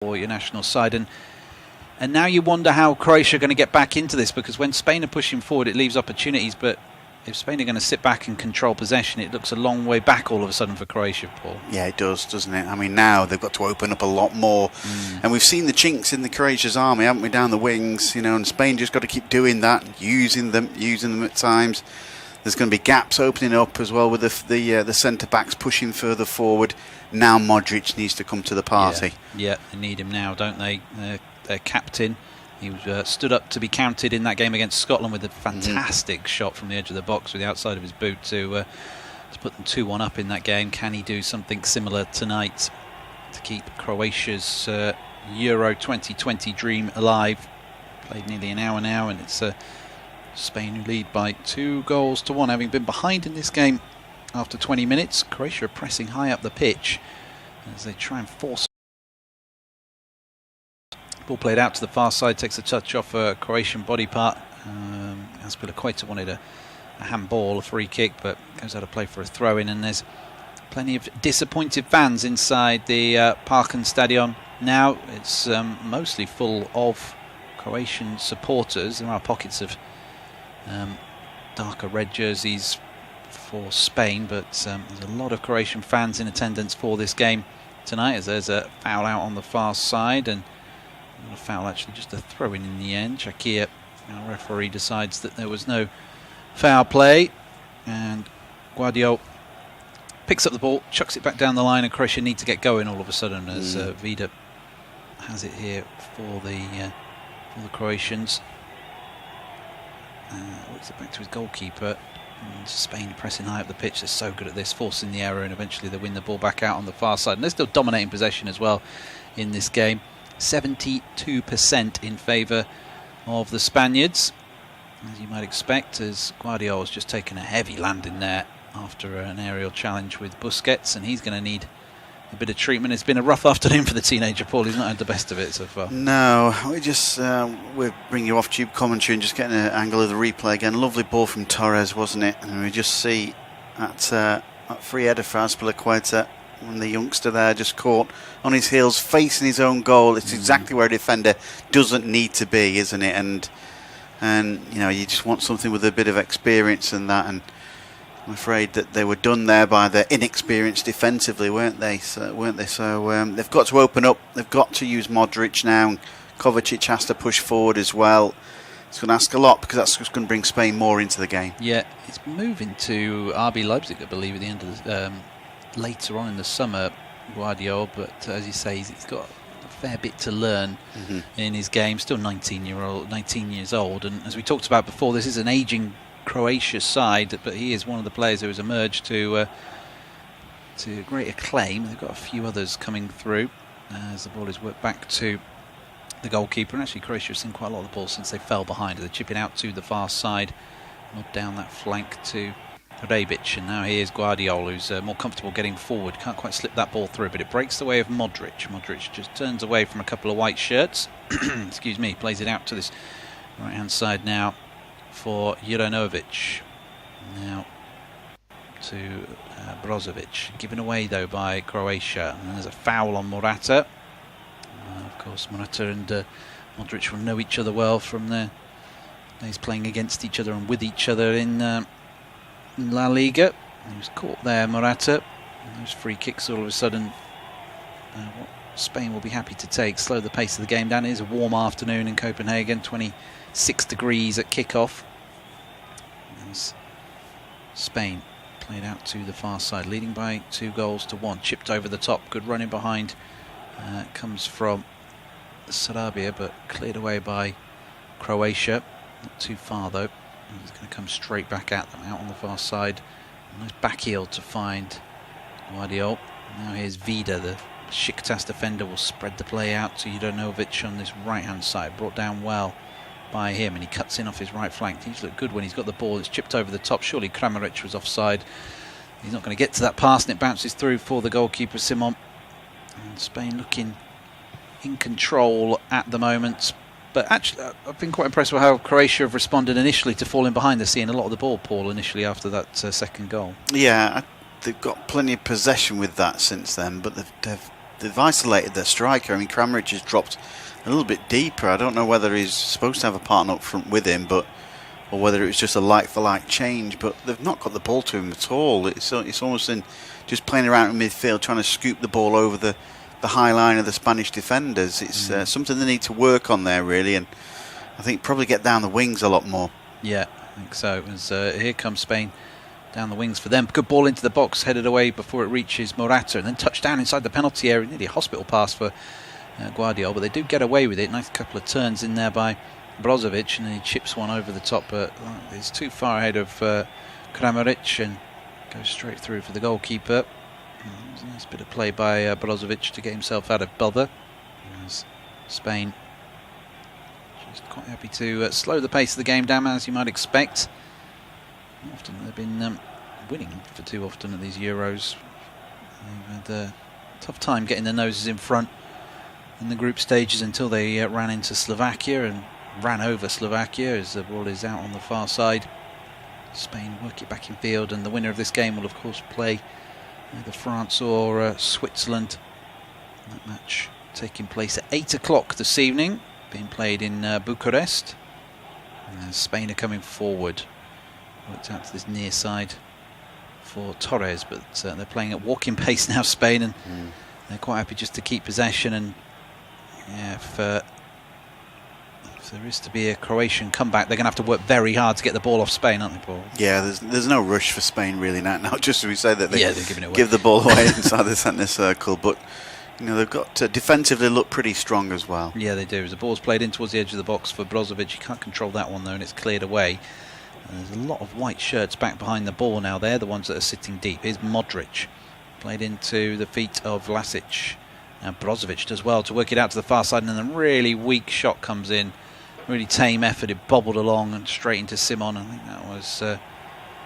for your national side. And now you wonder how Croatia are going to get back into this, because when Spain are pushing forward, it leaves opportunities. But if Spain are going to sit back and control possession, it looks a long way back all of a sudden for Croatia, Paul. Yeah, it does, doesn't it? I mean, now they've got to open up a lot more. And we've seen the chinks in the Croatia's army, haven't we, down the wings, you know, and Spain just got to keep doing that, using them at times. There's going to be gaps opening up as well with the centre-backs pushing further forward. Now Modric needs to come to the party. Yeah, they need him now, don't they? Their captain. He was stood up to be counted in that game against Scotland with a fantastic shot from the edge of the box with the outside of his boot to put them 2-1 up in that game. Can he do something similar tonight to keep Croatia's Euro 2020 dream alive? Played nearly an hour now, and it's Spain who lead by 2-1, having been behind in this game after 20 minutes. Croatia are pressing high up the pitch as they try and force. Ball played out to the far side, takes a touch off a Croatian body part. Azpilicueta wanted a handball, a free kick, but goes out of play for a throw-in. And there's plenty of disappointed fans inside the Parken Stadion now. It's mostly full of Croatian supporters. There are pockets of darker red jerseys for Spain, but there's a lot of Croatian fans in attendance for this game tonight, as there's a foul out on the far side, and not a foul actually, just a throw-in in the end. Shakir, our referee, decides that there was no foul play, and Guardiola picks up the ball, chucks it back down the line, and Croatia need to get going all of a sudden as Vida has it here for the Croatians. Works it back to his goalkeeper. And Spain pressing high up the pitch. They're so good at this, forcing the error, and eventually they win the ball back out on the far side. And they're still dominating possession as well in this game. 72% in favour of the Spaniards, as you might expect, as Guardiola's just taken a heavy landing there after an aerial challenge with Busquets, and he's going to need a bit of treatment. It's been a rough afternoon for the teenager, Paul. He's not had the best of it so far. No, we'll bring you off tube commentary and just getting an angle of the replay again. Lovely ball from Torres, wasn't it? And we just see that free header for Azpilicueta, and the youngster there just caught on his heels, facing his own goal. It's exactly where a defender doesn't need to be, isn't it? And you know, you just want something with a bit of experience and that. And I'm afraid that they were done there by their inexperience defensively, weren't they? So they've got to open up. They've got to use Modric now. Kovacic has to push forward as well. It's going to ask a lot, because that's just going to bring Spain more into the game. Yeah, it's moving to RB Leipzig, I believe, at the end of the, later on in the summer, Guardiola. But as you say, he's got a fair bit to learn in his game. Still 19 years old, and as we talked about before, this is an ageing Croatia side, but he is one of the players who has emerged to great acclaim. They've got a few others coming through as the ball is worked back to the goalkeeper, and actually Croatia have seen quite a lot of the ball since they fell behind. They're chipping out to the far side, not down that flank to Rebic, and now here's Guardiola, who's more comfortable getting forward. Can't quite slip that ball through, but it breaks the way of Modric. Modric just turns away from a couple of white shirts. Excuse me, plays it out to this right hand side now for Juranovic. Now to Brozovic. Given away though by Croatia. And there's a foul on Morata. Of course, Morata and Modric will know each other well from their days playing against each other and with each other in La Liga. He was caught there, Morata. And those free kicks all of a sudden, what Spain will be happy to take. Slow the pace of the game down. It is a warm afternoon in Copenhagen, 26 degrees at kickoff. As Spain played out to the far side, leading by 2-1. Chipped over the top. Good running behind. Comes from Sarabia, but cleared away by Croatia. Not too far though. He's going to come straight back at them out on the far side. Nice back heel to find Guardiola. Now here's Vida, the Besiktas defender, will spread the play out to Juranovic on this right hand side. Brought down well by him, and he cuts in off his right flank. He's looked good when he's got the ball. It's chipped over the top. Surely Kramaric was offside. He's not going to get to that pass, and it bounces through for the goalkeeper Simon. And Spain looking in control at the moment. But actually, I've been quite impressed with how Croatia have responded initially to falling behind. They're seeing a lot of the ball, Paul, initially after that second goal. Yeah, they've got plenty of possession with that since then, but they've they've isolated their striker. I mean, Kramaric has dropped a little bit deeper. I don't know whether he's supposed to have a partner up front with him, or whether it was just a like-for-like change. But they've not got the ball to him at all. It's almost in just playing around in midfield, trying to scoop the ball over the high line of the Spanish defenders. It's something they need to work on there, really, and I think probably get down the wings a lot more. Yeah, I think so. As here comes Spain down the wings for them. Good ball into the box, headed away before it reaches Morata, and then touchdown inside the penalty area. Nearly a hospital pass for Guardiola, but they do get away with it. Nice couple of turns in there by Brozovic, and then he chips one over the top, but it's too far ahead of Kramaric and goes straight through for the goalkeeper. It was a nice bit of play by Brozovic to get himself out of bother. As Spain just quite happy to slow the pace of the game down, as you might expect. Often they've been winning for too often at these Euros. They've had a tough time getting their noses in front in the group stages until they ran into Slovakia and ran over Slovakia as the ball is out on the far side. Spain work it back in field, and the winner of this game will of course play either France or Switzerland. That match taking place at 8 o'clock this evening, being played in Bucharest. And Spain are coming forward. Worked out to this near side for Torres, but they're playing at walking pace now, Spain, and they're quite happy just to keep possession. And yeah, if there is to be a Croatian comeback, they're going to have to work very hard to get the ball off Spain, aren't they, Paul? Yeah, there's no rush for Spain really now. Just as we say that they're giving it away. Give the ball away inside the centre circle, but they've got to defensively look pretty strong as well. Yeah, they do. As the ball's played in towards the edge of the box for Brozovic, he can't control that one though, and it's cleared away. And there's a lot of white shirts back behind the ball now. They're the ones that are sitting deep. Here's Modric, played into the feet of Vlasic. Now Brozovic does well to work it out to the far side, and then a really weak shot comes in. Really tame effort. It bobbled along and straight into Simon. I think that was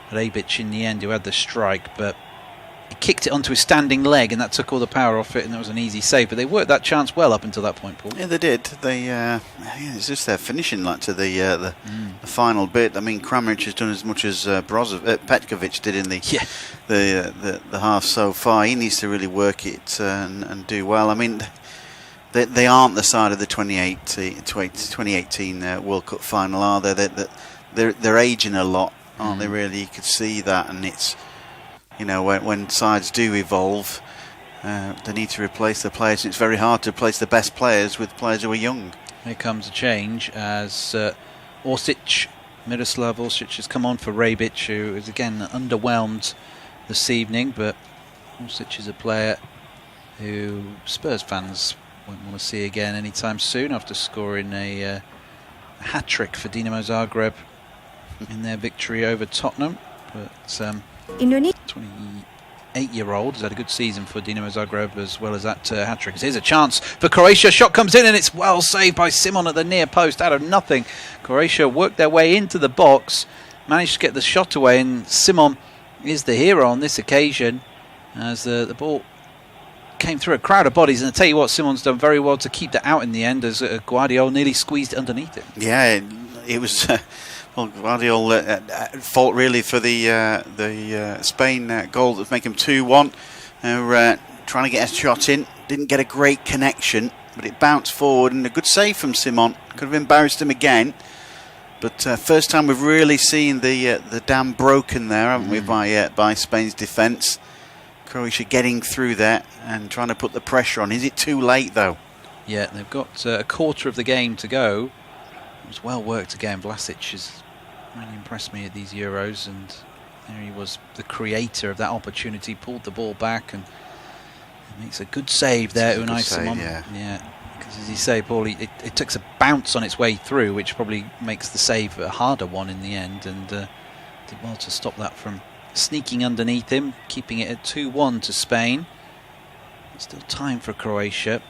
Rebic in the end who had the strike, but he kicked it onto his standing leg, and that took all the power off it, and that was an easy save. But they worked that chance well up until that point, Paul. Yeah, they did. It's just their finishing to the final bit. I mean, Kramaric has done as much as Petkovic did in the half so far. He needs to really work it and do well. I mean, they aren't the side of the 2018 World Cup final, are they? They're aging a lot, aren't they? Really, you could see that, and it's when sides do evolve, they need to replace the players. It's very hard to replace the best players with players who are young. Here comes a change as Miroslav Orsic has come on for Rebic, who is again underwhelmed this evening, but Orsic is a player who Spurs fans won't want to see again anytime soon after scoring a hat-trick for Dinamo Zagreb in their victory over Tottenham. But 28-year-old has had a good season for Dinamo Zagreb as well as that hat-trick. Here's a chance for Croatia. Shot comes in and it's well saved by Simon at the near post out of nothing. Croatia worked their way into the box, managed to get the shot away, and Simon is the hero on this occasion as the ball came through a crowd of bodies. And I tell you what, Simon's done very well to keep that out in the end as Guardiola nearly squeezed it underneath it. Yeah, it was Guardiola fault really for the Spain goal that make him 2-1. Trying to get a shot in, didn't get a great connection, but it bounced forward, and a good save from Simon. Could have embarrassed him again, but first time we've really seen the dam broken there, haven't we, by Spain's defence. Croatia getting through there and trying to put the pressure on. Is it too late though? Yeah, they've got a quarter of the game to go. It was well worked again. Vlasic has really impressed me at these Euros, and there he was, the creator of that opportunity, pulled the ball back and makes a good save there, Unai Simon. Yeah, because as you say, Paul, it took a bounce on its way through, which probably makes the save a harder one in the end, and did well to stop that from sneaking underneath him, keeping it at 2-1 to Spain. Still time for Croatia.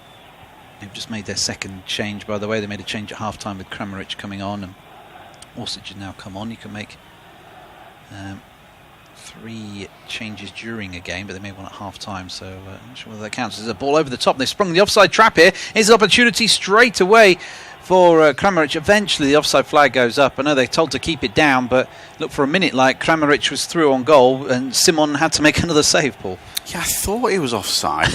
They've just made their second change, by the way. They made a change at half-time with Kramaric coming on, and Orsic has now come on. You can make 3 changes during a game, but they made one at half-time, so I'm not sure whether that counts. There's a ball over the top. They've sprung the offside trap here. Here's an opportunity straight away for Kramaric. Eventually the offside flag goes up. I know they're told to keep it down, but look, for a minute like Kramaric was through on goal and Simon had to make another save, Paul. Yeah, I thought he was offside.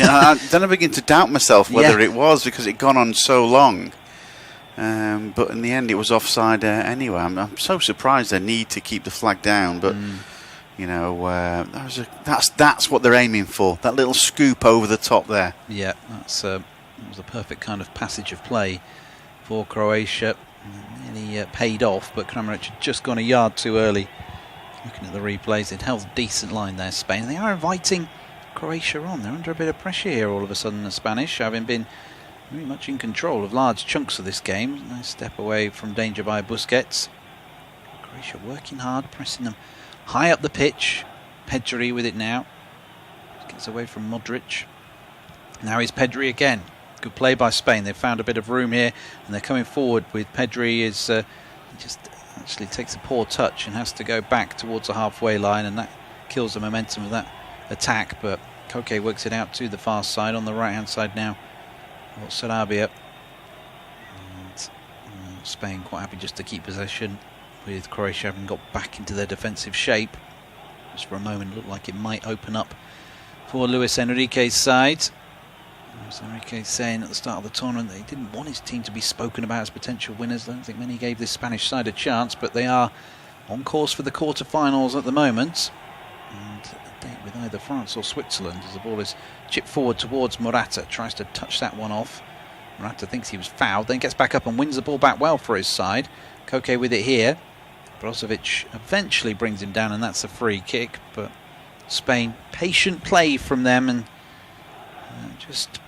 Then I begin to doubt myself whether it was, because it'd gone on so long. But in the end, it was offside anyway. I'm so surprised they need to keep the flag down, but that's what they're aiming for. That little scoop over the top there. Yeah, that's it was a perfect kind of passage of play for Croatia. Nearly paid off, but Kramaric had just gone a yard too early. Looking at the replays, they'd held a decent line there, Spain. They are inviting Croatia on. They're under a bit of pressure here all of a sudden, the Spanish, having been very much in control of large chunks of this game. Nice step away from danger by Busquets. Croatia working hard, pressing them high up the pitch. Pedri with it now. Gets away from Modric. Now he's Pedri again. Good play by Spain. They've found a bit of room here and they're coming forward with Pedri. He just actually takes a poor touch and has to go back towards the halfway line, and that kills the momentum of that attack. But Koke works it out to the far side. On the right hand side now, Sarabia. And Spain quite happy just to keep possession, with Croatia having got back into their defensive shape. Just for a moment it looked like it might open up for Luis Enrique's side. Luis Enrique saying at the start of the tournament that he didn't want his team to be spoken about as potential winners. I don't think many gave this Spanish side a chance, but they are on course for the quarter-finals at the moment. And a date with either France or Switzerland, as the ball is chipped forward towards Morata. Tries to touch that one off. Morata thinks he was fouled, then gets back up and wins the ball back well for his side. Koke with it here. Brozovic eventually brings him down, and that's a free kick. But Spain, patient play from them, and just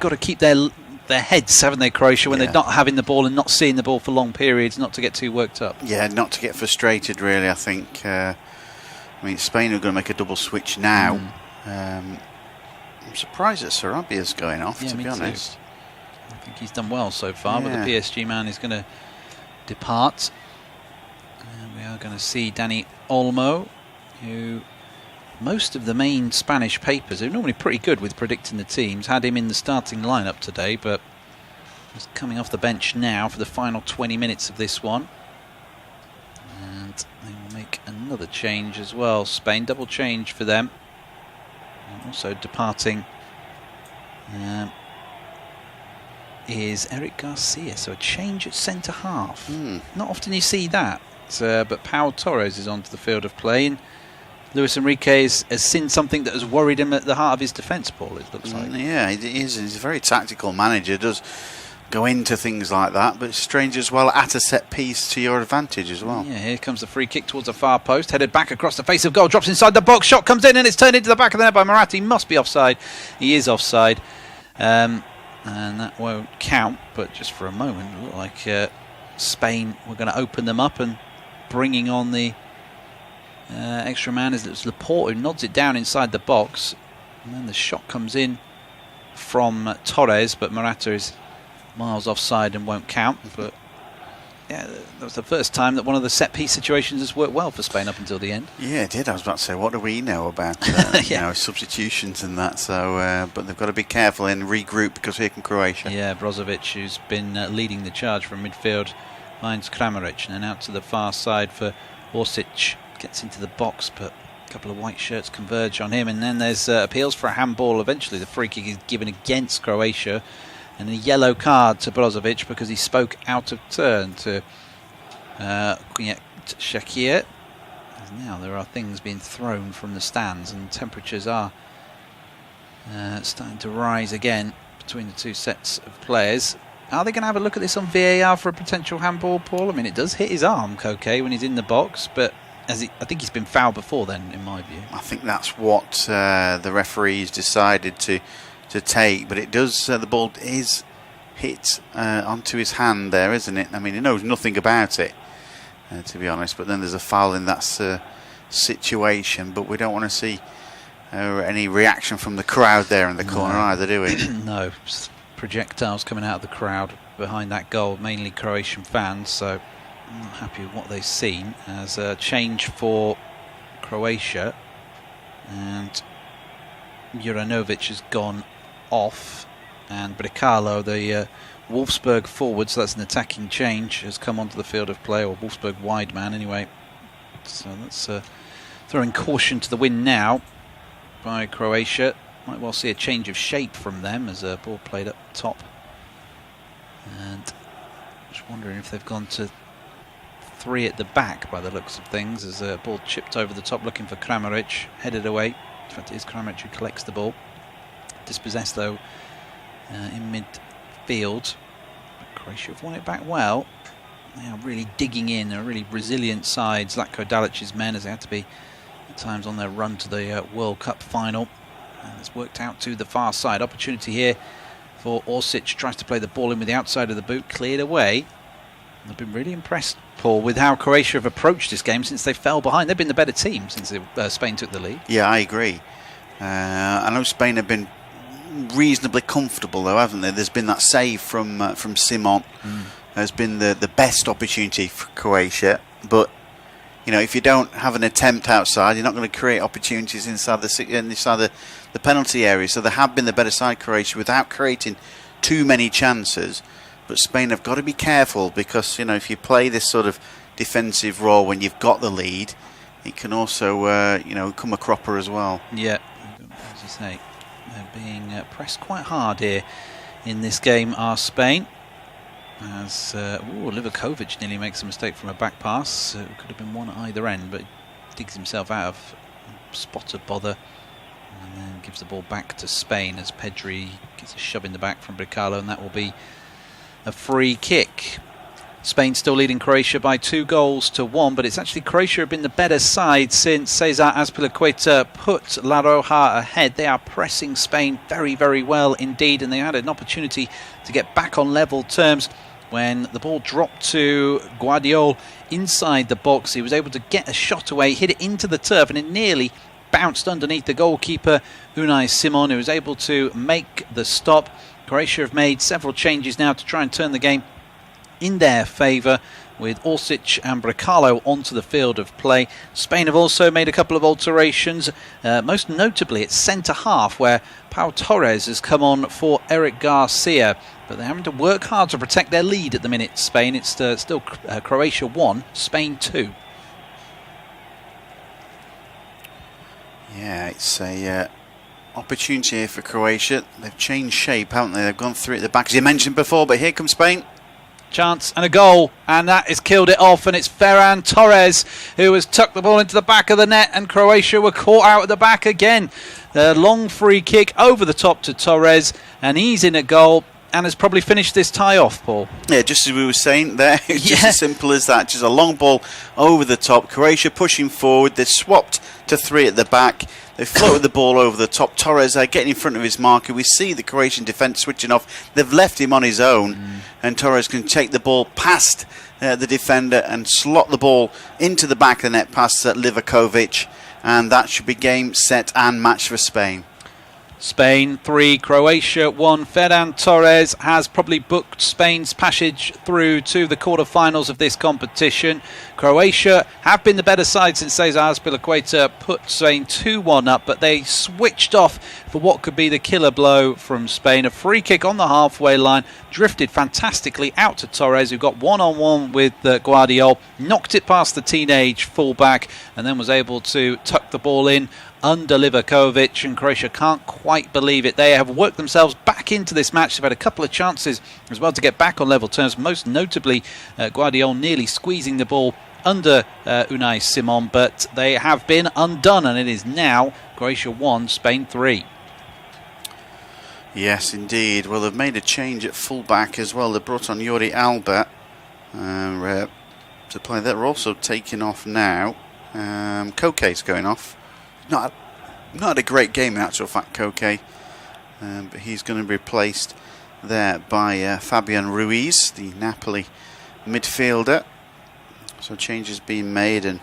got to keep their heads, haven't they, Croatia, when they're not having the ball and not seeing the ball for long periods, not to get too worked up. Yeah, not to get frustrated, really, I think. Spain are going to make a double switch now. I'm surprised that Sarabia's going off, to be honest. Too. I think he's done well so far, but the PSG man is going to depart. And we are going to see Dani Olmo, who most of the main Spanish papers, who are normally pretty good with predicting the teams, had him in the starting lineup today, but he's coming off the bench now for the final 20 minutes of this one. And they will make another change as well. Spain, double change for them. And also departing is Eric Garcia, so a change at centre half. Not often you see that, but Pau Torres is onto the field of play, and Luis Enrique has seen something that has worried him at the heart of his defence, Paul, it looks like. Yeah, he is. He's a very tactical manager, does go into things like that, but it's strange as well, at a set piece to your advantage as well. Yeah, here comes the free kick towards the far post, headed back across the face of goal, drops inside the box, shot comes in and it's turned into the back of the net by Morata. He must be offside. He is offside. And that won't count, but just for a moment it looked like Spain were going to open them up, and bringing on the extra man as it was Laporte who nods it down inside the box, and then the shot comes in from Torres, but Morata is miles offside and won't count. But yeah, that was the first time that one of the set piece situations has worked well for Spain up until the end. Yeah, it did. I was about to say, what do we know about substitutions and that? So, but they've got to be careful and regroup, because here comes Croatia. Yeah, Brozovic, who's been leading the charge from midfield, finds Kramaric, and then out to the far side for Orsic. Gets into the box, but a couple of white shirts converge on him, and then there's appeals for a handball. Eventually the free kick is given against Croatia, and a yellow card to Brozovic because he spoke out of turn to Shakir. Now there are things being thrown from the stands, and temperatures are starting to rise again between the two sets of players. Are they going to have a look at this on VAR for a potential handball, Paul? I mean, it does hit his arm, Koke, when he's in the box, but I think he's been fouled before then, in my view. I think that's what the referees decided to take, but it does, the ball is hit onto his hand there, isn't it? I mean, he knows nothing about it, to be honest, but then there's a foul in that situation, but we don't want to see any reaction from the crowd there in the corner either, do we? No, projectiles coming out of the crowd behind that goal, mainly Croatian fans, so I'm not happy with what they've seen. As a change for Croatia, and Juranovic has gone off, and Bricalo, the Wolfsburg forward, so that's an attacking change, has come onto the field of play, or Wolfsburg wide man anyway. So that's throwing caution to the wind now by Croatia. Might well see a change of shape from them as a ball played up top. And just wondering if they've gone to 3 at the back by the looks of things, as a ball chipped over the top looking for Kramaric, headed away. In fact, it is Kramaric who collects the ball. Dispossessed though in midfield. But Croatia have won it back well. They are really digging in. They're a really resilient side. Zlatko Dalic's men, as they had to be at times on their run to the World Cup final. And it's worked out to the far side. Opportunity here for Orsic. Tries to play the ball in with the outside of the boot. Cleared away. I've been really impressed, Paul, with how Croatia have approached this game since they fell behind. They've been the better team since Spain took the lead. Yeah, I agree. I know Spain have been reasonably comfortable, though, haven't they? There's been that save from Simon. Has been the best opportunity for Croatia. But, you know, if you don't have an attempt outside, you're not going to create opportunities inside the penalty area. So they have been the better side, Croatia, without creating too many chances. But Spain have got to be careful, because, you know, if you play this sort of defensive role when you've got the lead, it can also, you know, come a cropper as well. Yeah, as you say, they're being pressed quite hard here in this game, are Spain. As Livakovic nearly makes a mistake from a back pass. It could have been one at either end, but he digs himself out of a spot of bother and then gives the ball back to Spain as Pedri gets a shove in the back from Bricalo, and that will be a free kick. Spain still leading Croatia by 2-1, but it's actually Croatia have been the better side since Cesar Azpilicueta put La Roja ahead. They are pressing Spain very, very well indeed, and they had an opportunity to get back on level terms when the ball dropped to Guardiola inside the box. He was able to get a shot away, hit it into the turf, and it nearly bounced underneath the goalkeeper Unai Simon, who was able to make the stop. Croatia have made several changes now to try and turn the game in their favour, with Orsic and Bricalo onto the field of play. Spain have also made a couple of alterations, most notably at centre-half, where Pau Torres has come on for Eric Garcia. But they're having to work hard to protect their lead at the minute, Spain. It's still Croatia 1, Spain 2. Yeah, it's a opportunity here for Croatia. They've changed shape, haven't they? They've gone 3 at the back, as you mentioned before, but here comes Spain. Chance and a goal, and that has killed it off, and it's Ferran Torres who has tucked the ball into the back of the net, and Croatia were caught out at the back again. The long free kick over the top to Torres, and he's in a goal and has probably finished this tie off, Paul. Yeah, just as we were saying there, it's just as simple as that. Just a long ball over the top. Croatia pushing forward. They've swapped to 3 at the back. They floated the ball over the top. Torres getting in front of his marker. We see the Croatian defence switching off. They've left him on his own, and Torres can take the ball past the defender and slot the ball into the back of the net past Livakovic, and that should be game, set and match for Spain. Spain 3, Croatia 1. Ferran Torres has probably booked Spain's passage through to the quarter-finals of this competition. Croatia have been the better side since Cesar Azpilicueta put Spain 2-1 up, but they switched off for what could be the killer blow from Spain. A free kick on the halfway line, drifted fantastically out to Torres, who got one-on-one with Guardiola, knocked it past the teenage fullback, and then was able to tuck the ball in under Livakovic, and Croatia can't quite believe it. They have worked themselves back into this match. They've had a couple of chances as well to get back on level terms, most notably Guardiola nearly squeezing the ball under Unai Simon, but they have been undone, and it is now Croatia 1, Spain 3. Yes, indeed. Well, they've made a change at full-back as well. They brought on Jordi Alba to play. They're also taking off now. Koke's going off. Not a great game in actual fact, Koke, but he's going to be replaced there by Fabian Ruiz, the Napoli midfielder. So changes being made, and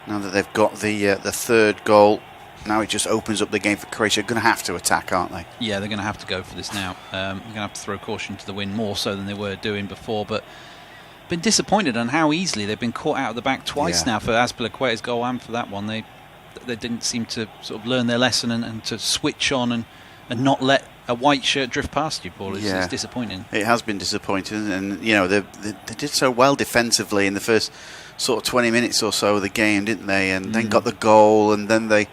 now that they've got the third goal, now it just opens up the game for Croatia. They're going to have to attack, aren't they? Yeah, they're going to have to go for this now. They're going to have to throw caution to the wind more so than they were doing before, but been disappointed on how easily they've been caught out of the back twice now for Azpilicueta's goal and for that one. They didn't seem to sort of learn their lesson and to switch on and not let a white shirt drift past you, Paul. It's disappointing. It has been disappointing, and they did so well defensively in the first sort of 20 minutes or so of the game, didn't they? And then got the goal, and then they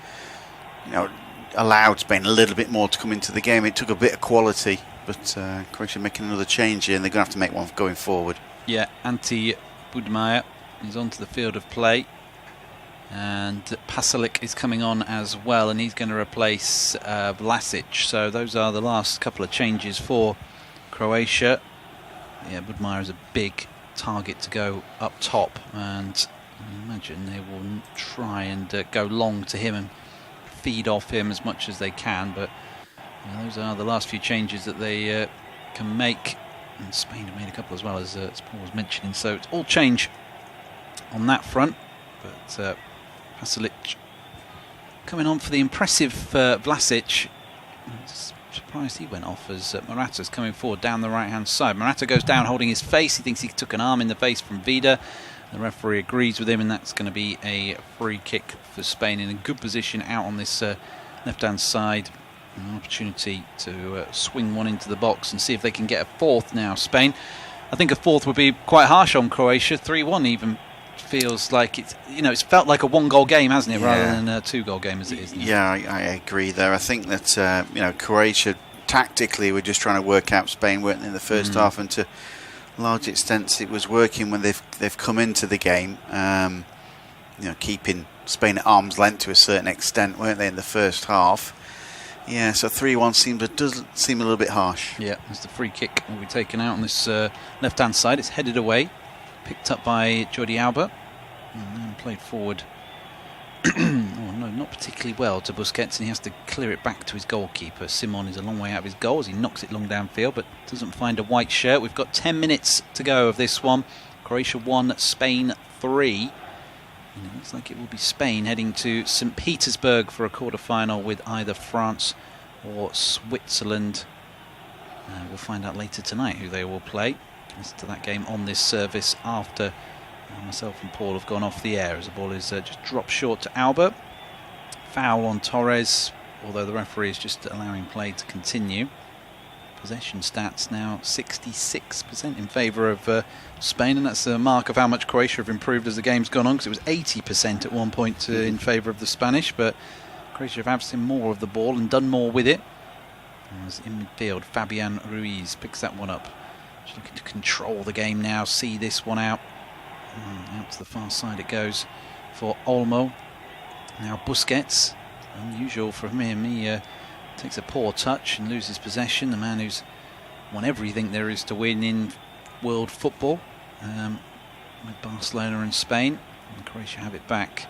allowed Spain a little bit more to come into the game. It took a bit of quality, but Croatia making another change here, and they're going to have to make one going forward. Yeah, Ante Budimir is onto the field of play. And Pasalic is coming on as well, and he's going to replace Vlasic. So those are the last couple of changes for Croatia. Yeah, Budimir is a big target to go up top, and I imagine they will try and go long to him and feed off him as much as they can. But those are the last few changes that they can make. And Spain have made a couple as well, as Paul was mentioning. So it's all change on that front. But Pasalic coming on for the impressive Vlasic. I'm surprised he went off as Morata's coming forward down the right hand side. Morata goes down holding his face. He thinks he took an arm in the face from Vida. The referee agrees with him, and that's going to be a free kick for Spain in a good position out on this left hand side. An opportunity to swing one into the box and see if they can get a fourth now. Spain, I think a fourth would be quite harsh on Croatia. 3-1 even feels like it's felt like a 1-goal game, hasn't it, rather than a 2-goal game as it is now. Yeah, I agree there. I think that Croatia tactically were just trying to work out Spain, weren't they, in the first half, and to a large extent it was working when they've come into the game. Keeping Spain at arm's length to a certain extent, weren't they, in the first half? Yeah, so 3-1 does seem a little bit harsh. Yeah, as the free kick will be taken out on this left-hand side. It's headed away, picked up by Jordi Alba, and then played forward. Not particularly well to Busquets, and he has to clear it back to his goalkeeper. Simon is a long way out of his goal as he knocks it long downfield, but doesn't find a white shirt. We've got 10 minutes to go of this one. Croatia 1, Spain 3. And it looks like it will be Spain heading to St. Petersburg for a quarter-final with either France or Switzerland. We'll find out later tonight who they will play. Listen to that game on this service after myself and Paul have gone off the air, as the ball is just dropped short to Alba. Foul on Torres, although the referee is just allowing play to continue. Possession stats now 66% in favour of Spain, and that's a mark of how much Croatia have improved as the game's gone on, because it was 80% at one point in favour of the Spanish, but Croatia have had more of the ball and done more with it. As in midfield, Fabian Ruiz picks that one up. Just looking to control the game now, see this one out. Out to the far side it goes for Olmo. Now Busquets, unusual from him, he takes a poor touch and loses possession. The man who's won everything there is to win in world football, with Barcelona and Spain. And Croatia have it back.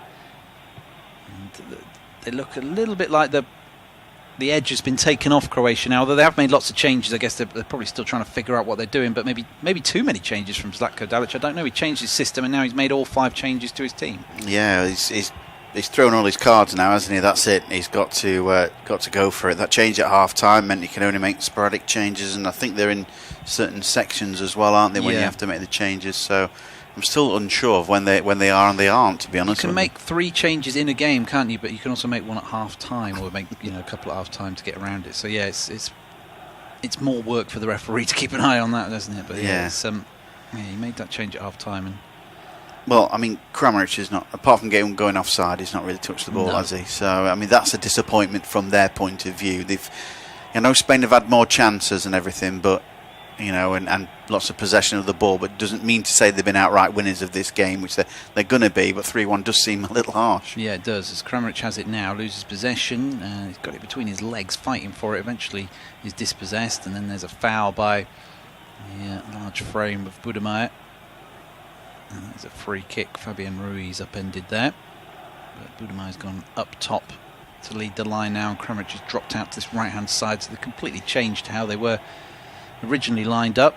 And they look a little bit like the edge has been taken off Croatia now, although they have made lots of changes. I guess they're probably still trying to figure out what they're doing, but maybe too many changes from Zlatko Dalic. I don't know. He changed his system, and now he's made all 5 changes to his team. Yeah, he's thrown all his cards now, hasn't he? That's it. He's got to go for it. That change at half-time meant he can only make sporadic changes, and I think they're in certain sections as well, aren't they, when you have to make the changes? So I'm still unsure of when they are and they aren't, to be honest. You can make 3 changes in a game, can't you? But you can also make one at half-time, or make a couple at half-time to get around it. So yeah, it's more work for the referee to keep an eye on that, doesn't it? But he made that change at half-time. And well, I mean, Kramaric is not, apart from going offside, he's not really touched the ball, has he? So, I mean, that's a disappointment from their point of view. Spain have had more chances and everything, but, and lots of possession of the ball, but it doesn't mean to say they've been outright winners of this game, which they're going to be, but 3-1 does seem a little harsh. Yeah, it does. As Kramaric has it now, loses possession, he's got it between his legs, fighting for it, eventually he's dispossessed, and then there's a foul by the large frame of Budimir. There's a free kick. Fabian Ruiz upended there. But Budimir's gone up top to lead the line now, and Kramaric has dropped out to this right-hand side, so they've completely changed how they were originally lined up.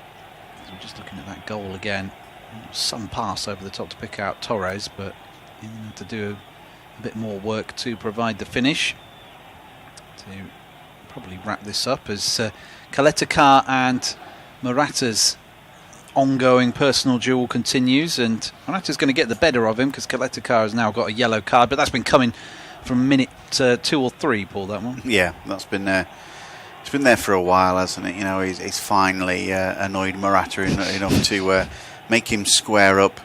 So we're just looking at that goal again. Some pass over the top to pick out Torres, but you have to do a bit more work to provide the finish. To probably wrap this up as KE-2 and Morata's ongoing personal duel continues, and Morata's going to get the better of him because KE-2 has now got a yellow card, but that's been coming from minute 2 or 3, Paul, that one. Yeah, that's been it's been there for a while, hasn't it? You know, he's finally annoyed Morata enough to make him square up,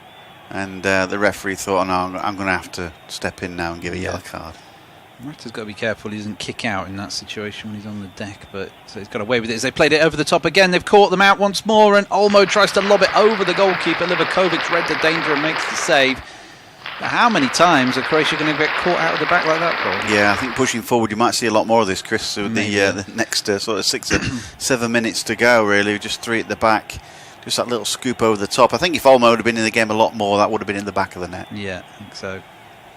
and the referee thought, no, I'm going to have to step in now and give a yellow card. Morata's got to be careful he doesn't kick out in that situation when he's on the deck, but he's got away with it as they played it over the top again. They've caught them out once more, and Olmo tries to lob it over the goalkeeper. Livakovic read the danger and makes the save. But how many times are Croatia going to get caught out of the back like that, Paul? Yeah, I think pushing forward you might see a lot more of this, Chris, with the next sort of 6 or 7 minutes to go, really. Just 3 at the back. Just that little scoop over the top. I think if Olmo would have been in the game a lot more, that would have been in the back of the net. Yeah, I think so.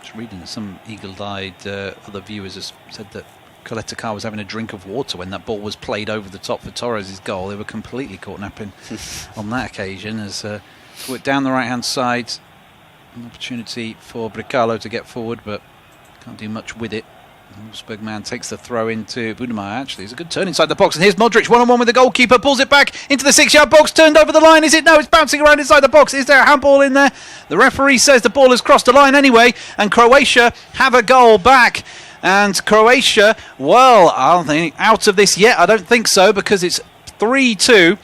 Just reading that some eagle-eyed other viewers have said that Koletakar was having a drink of water when that ball was played over the top for Torres' goal. They were completely caught napping on that occasion. As worked down the right-hand side, an opportunity for Bricalo to get forward, but can't do much with it. Wolfsburg man takes the throw into Budimir. Actually, it's a good turn inside the box, and here's Modric one-on-one with the goalkeeper, pulls it back into the 6-yard box, turned over the line. Is it? No, it's bouncing around inside the box. Is there a handball in there? The referee says the ball has crossed the line anyway, and Croatia have a goal back. And Croatia, well, aren't they out of this yet? I don't think so, because it's 3-2.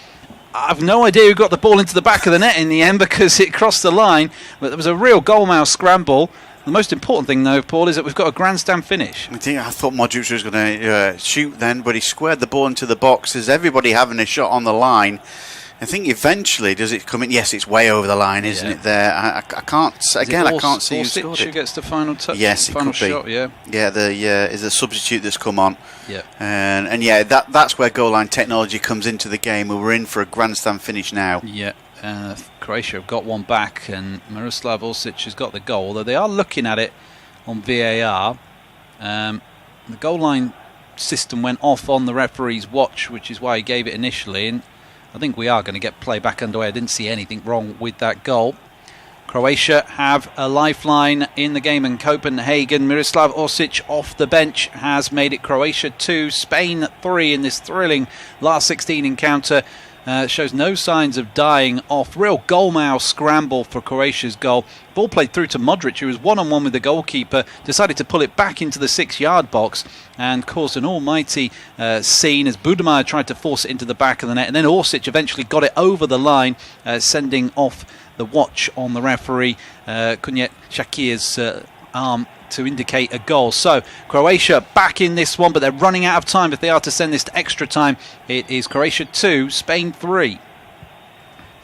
I've no idea who got the ball into the back of the net in the end, because it crossed the line, but there was a real goalmouth scramble. The most important thing, though, Paul, is that we've got a grandstand finish. I thought Modric was going to shoot then, but he squared the ball into the box. There's everybody having a shot on the line. I think eventually, does it come in? Yes, it's way over the line, isn't it? There, I can't. Again, I can't see who scored it. Who gets the final touch? Yes, final it could shot, be. Yeah. Is a substitute that's come on. Yeah. And yeah, that's where goal line technology comes into the game. We're in for a grandstand finish now. Yeah. Croatia have got one back, and Miroslav Orsic has got the goal, although they are looking at it on VAR. The goal line system went off on the referee's watch, which is why he gave it initially, and I think we are going to get play back underway. I didn't see anything wrong with that goal. Croatia have a lifeline in the game in Copenhagen. Miroslav Orsic off the bench has made it Croatia 2, Spain 3 in this thrilling last 16 encounter. Shows no signs of dying off. Real goalmouth scramble for Croatia's goal. Ball played through to Modric, who was one-on-one with the goalkeeper, decided to pull it back into the 6-yard box and caused an almighty scene as Budimir tried to force it into the back of the net, and then Orsic eventually got it over the line, sending off the watch on the referee, Kunjet Shakir's arm, to indicate a goal. So Croatia back in this one, but they're running out of time if they are to send this to extra time. It is Croatia 2, Spain 3.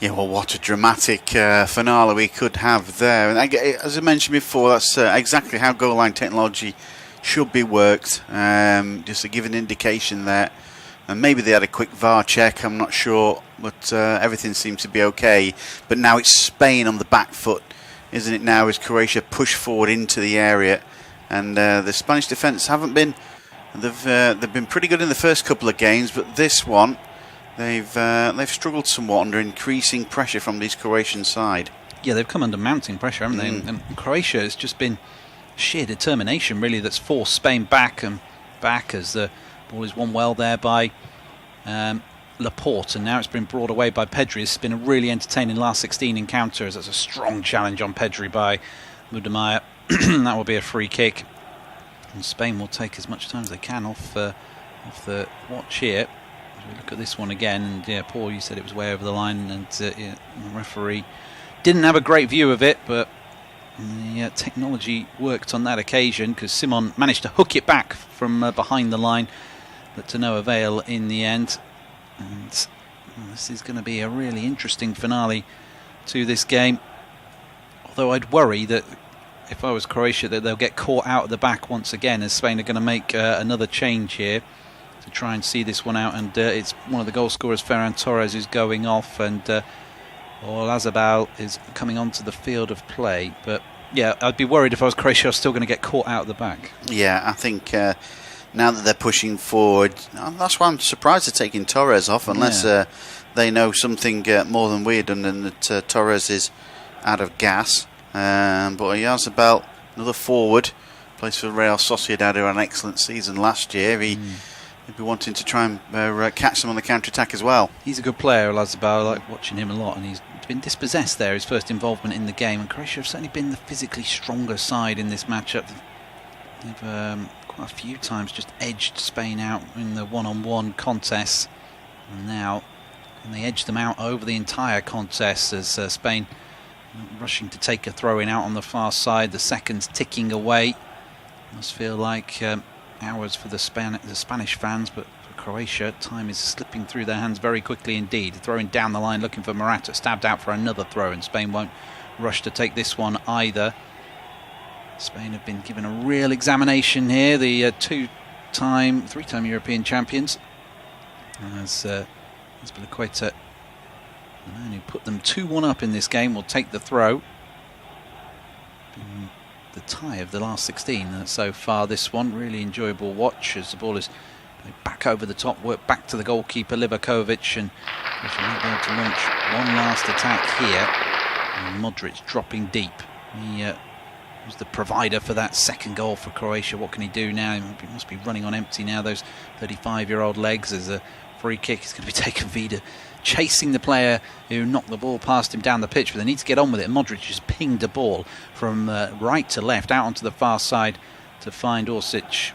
Yeah, well, what a dramatic finale we could have there. And as I mentioned before, that's exactly how goal line technology should be worked. Just to give an indication there. And maybe they had a quick VAR check, I'm not sure, but everything seems to be okay. But now it's Spain on the back foot, isn't it now, as Croatia push forward into the area, and the Spanish defence haven't been. They've been pretty good in the first couple of games, but this one they've struggled somewhat under increasing pressure from this Croatian side. Yeah, they've come under mounting pressure, haven't they? And Croatia has just been sheer determination, really, that's forced Spain back and back as the ball is won well there by Laporte, and now it's been brought away by Pedri. It's been a really entertaining last 16 encounters. That's a strong challenge on Pedri by Budimir. That will be a free kick, and Spain will take as much time as they can off the watch here. As we look at this one again, and yeah, Paul, you said it was way over the line, and the referee didn't have a great view of it, but the technology worked on that occasion, because Simon managed to hook it back from behind the line, but to no avail in the end. And this is going to be a really interesting finale to this game. Although I'd worry that if I was Croatia, that they'll get caught out at the back once again, as Spain are going to make another change here to try and see this one out. And it's one of the goal scorers, Ferran Torres, who's going off, and Olazabal is coming onto the field of play. But yeah, I'd be worried if I was Croatia, I was still going to get caught out at the back. Yeah, I think now that they're pushing forward, that's why I'm surprised they're taking Torres off, unless they know something more than we've done, and that Torres is out of gas. But Oyarzábal, another forward, plays for Real Sociedad, who had an excellent season last year. He'd be wanting to try and catch them on the counter-attack as well. He's a good player, Oyarzábal. I like watching him a lot, and he's been dispossessed there, his first involvement in the game. And Croatia have certainly been the physically stronger side in this matchup. They've a few times just edged Spain out in the one-on-one contests, and now they edge them out over the entire contest as Spain rushing to take a throw-in out on the far side. The seconds ticking away. Must feel like hours for the Spanish fans, but for Croatia, time is slipping through their hands very quickly indeed. Throwing down the line, looking for Morata, stabbed out for another throw, and Spain won't rush to take this one either. Spain have been given a real examination here, the three-time European champions. As Azpilicueta, the man who put them 2-1 up in this game, will take the throw. Been the tie of the last 16 so far. This one, really enjoyable watch as the ball is back over the top, work back to the goalkeeper Livakovic, and we might be able to launch one last attack here. And Modric dropping deep. He was the provider for that second goal for Croatia. What can he do now? He must be running on empty now, those 35-year-old legs. As a free kick is going to be taken. Vida chasing the player who knocked the ball past him down the pitch, but they need to get on with it. Modric just pinged a ball from right to left out onto the far side to find Orsic.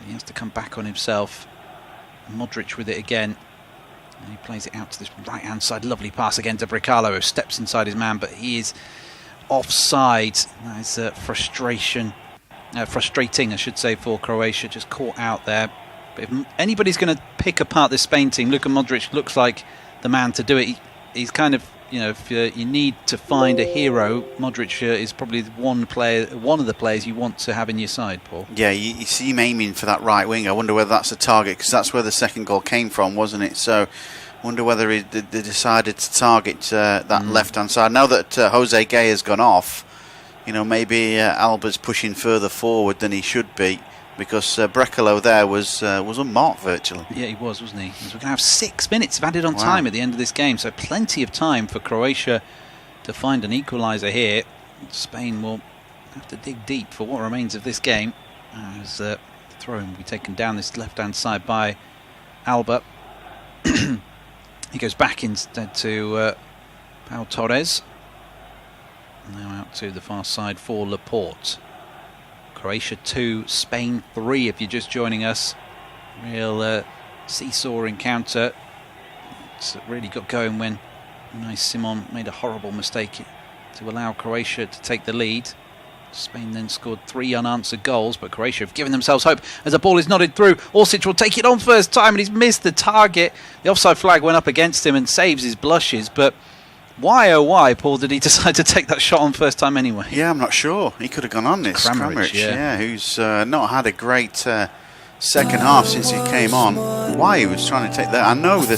He has to come back on himself. Modric with it again, and he plays it out to this right-hand side. Lovely pass again to Bricalo, who steps inside his man, but he is offside. That is frustrating, I should say, for Croatia. Just caught out there. But if anybody's going to pick apart this Spain team, Luka Modric looks like the man to do it. He's kind of, if you need to find a hero, Modric is probably one of the players you want to have in your side, Paul. Yeah, you see him aiming for that right wing. I wonder whether that's a target, because that's where the second goal came from, wasn't it? So I wonder whether they decided to target that left-hand side. Now that Jose Gay has gone off, maybe Alba's pushing further forward than he should be, because Brecalo there was unmarked virtually. Yeah, he was, wasn't he? So we're going to have 6 minutes of added on time at the end of this game, so plenty of time for Croatia to find an equaliser here. Spain will have to dig deep for what remains of this game, as the throw-in will be taken down this left-hand side by Alba. He goes back instead to Pau Torres. Now out to the far side for Laporte. Croatia 2, Spain 3 if you're just joining us. Real seesaw encounter. It's really got going when Unai Simon made a horrible mistake to allow Croatia to take the lead. Spain then scored 3 unanswered goals, but Croatia have given themselves hope as the ball is nodded through. Orsic will take it on first time, and he's missed the target. The offside flag went up against him and saves his blushes, but why, oh why, Paul, did he decide to take that shot on first time anyway? Yeah, I'm not sure. He could have gone on this. Kramaric, who's not had a great second half since he came on. Why he was trying to take that? I know that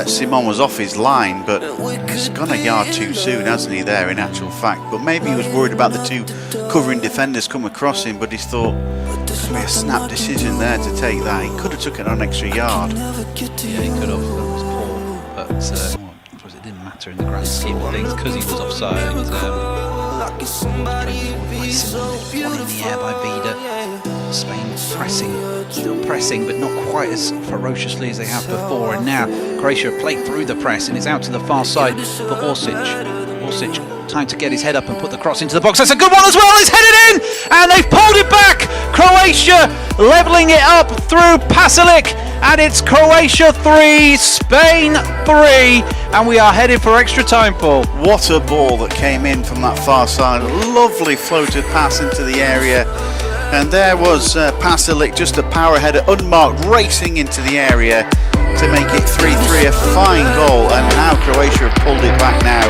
Simon was off his line, but he's gone a yard too soon, hasn't he, there, in actual fact. But maybe he was worried about the two covering defenders come across him, but he thought it'd be a snap decision there to take that. He could have took it on an extra yard. Yeah, he could have. That was poor, but I suppose it didn't matter in the grand scheme of things because he was offside. One in the air by Vida. Spain still pressing, but not quite as ferociously as they have before. And now Croatia played through the press and is out to the far side for Orsic. Orsic, time to get his head up and put the cross into the box. That's a good one as well. It's headed in, and they've pulled it back. Croatia levelling it up through Pasalic, and it's Croatia 3, Spain 3, and we are headed for extra time, Paul. What a ball that came in from that far side. Lovely floated pass into the area. And there was Pasalic, just a power header, unmarked, racing into the area to make it 3-3. A fine goal, and now Croatia have pulled it back now.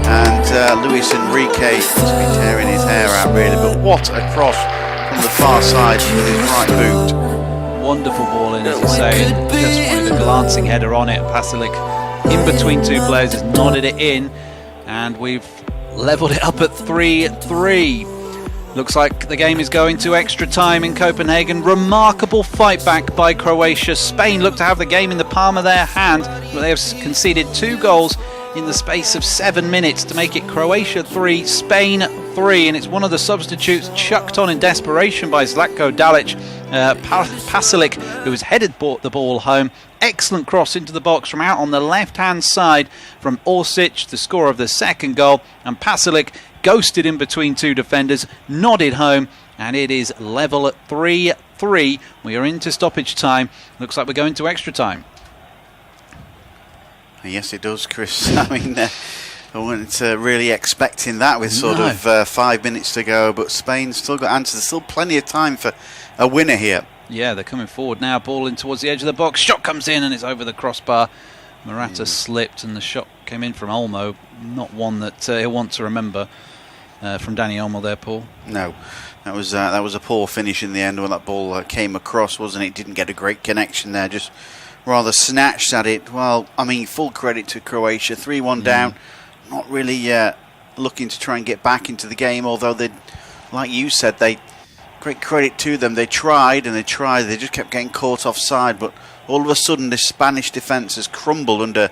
And Luis Enrique has been tearing his hair out, really. But what a cross from the far side with his right boot. Wonderful ball in, as you say. Just wanted a glancing header on it. Pasalic in between two players has nodded it in, and we've levelled it up at 3-3. Looks like the game is going to extra time in Copenhagen. Remarkable fight back by Croatia. Spain look to have the game in the palm of their hand, but they have conceded 2 goals in the space of 7 minutes to make it Croatia 3, Spain 3. And it's one of the substitutes chucked on in desperation by Zlatko Dalic. Pasalic, who has headed the ball home. Excellent cross into the box from out on the left-hand side from Orsic, the scorer of the second goal. And Pasalic ghosted in between 2 defenders, nodded home, and it is level at 3-3. We are into stoppage time. Looks like we're going to extra time. Yes, it does, Chris. I mean, I wasn't really expecting that with sort of 5 minutes to go, but Spain's still got answers. There's still plenty of time for a winner here. Yeah, they're coming forward now, ball in towards the edge of the box. Shot comes in and it's over the crossbar. Morata slipped and the shot came in from Olmo. Not one that he'll want to remember from Dani Olmo there, Paul. No, that was a poor finish in the end when that ball came across, wasn't it? Didn't get a great connection there, just rather snatched at it. Well, I mean, full credit to Croatia. 3-1 down, not really looking to try and get back into the game, although they, like you said, great credit to them. They tried and they tried. They just kept getting caught offside. But all of a sudden, the Spanish defence has crumbled under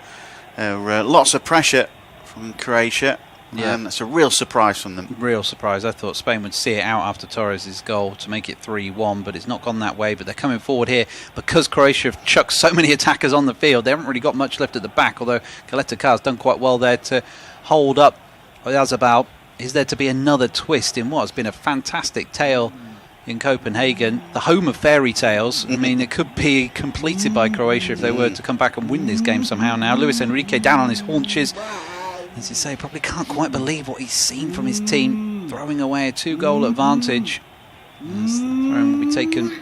lots of pressure from Croatia. Yeah, that's a real surprise from them. Real surprise. I thought Spain would see it out after Torres' goal to make it 3-1, but it's not gone that way. But they're coming forward here because Croatia have chucked so many attackers on the field. They haven't really got much left at the back, although KE-2's done quite well there to hold up Oyarzabal. Is there to be another twist in what has been a fantastic tale in Copenhagen, the home of fairy tales? I mean, it could be completed by Croatia if they were to come back and win this game somehow now. Luis Enrique down on his haunches. As you say, probably can't quite believe what he's seen from his team, throwing away a 2-goal advantage. As the throw will be taken.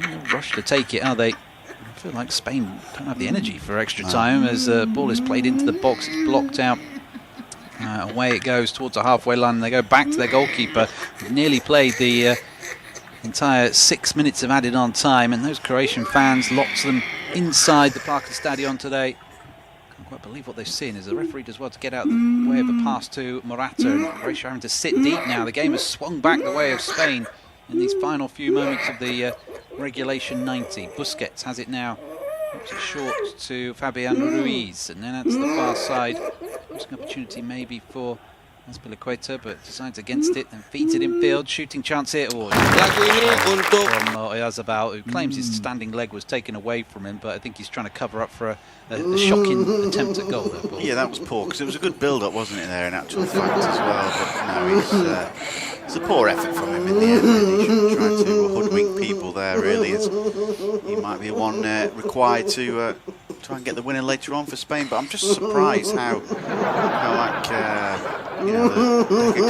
No rush to take it, are they? I feel like Spain don't have the energy for extra time as the ball is played into the box. It's blocked out. Away it goes towards the halfway line, and they go back to their goalkeeper. They've nearly played the entire 6 minutes of added on time, and those Croatian fans, lots of them inside the Parken Stadion today. Can't quite believe what they've seen as the referee does well to get out the way of a pass to Morata, and Croatia having to sit deep now. The game has swung back the way of Spain in these final few moments of the regulation 90. Busquets has it now. It's short to Fabian Ruiz, and then that's the far side. There's an opportunity maybe for Azpilicueta, but decides against it and feeds it in field. Shooting chance here. From Oyarzabal, who claims his standing leg was taken away from him, but I think he's trying to cover up for a shocking attempt at goal there. Yeah, that was poor, because it was a good build-up, wasn't it, there, in actual fact, as well. But no, it's a poor effort from him in the end. He shouldn't try to hoodwink people there, really. He might be one required to try and get the winner later on for Spain, but I'm just surprised how the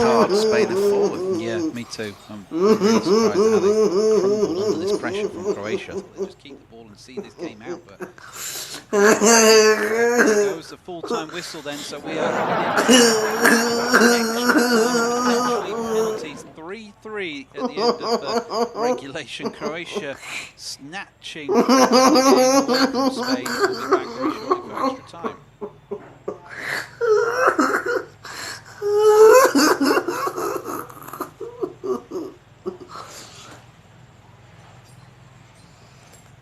card Spain have fallen. Yeah, me too. I'm really surprised how they crumbled under this pressure from Croatia. They just keep the ball and see this game out, but there goes the full-time whistle then, so we are penalties. 3-3 at the end of regulation. Croatia snatching the game from Spain. We'll be back very shortly for extra time.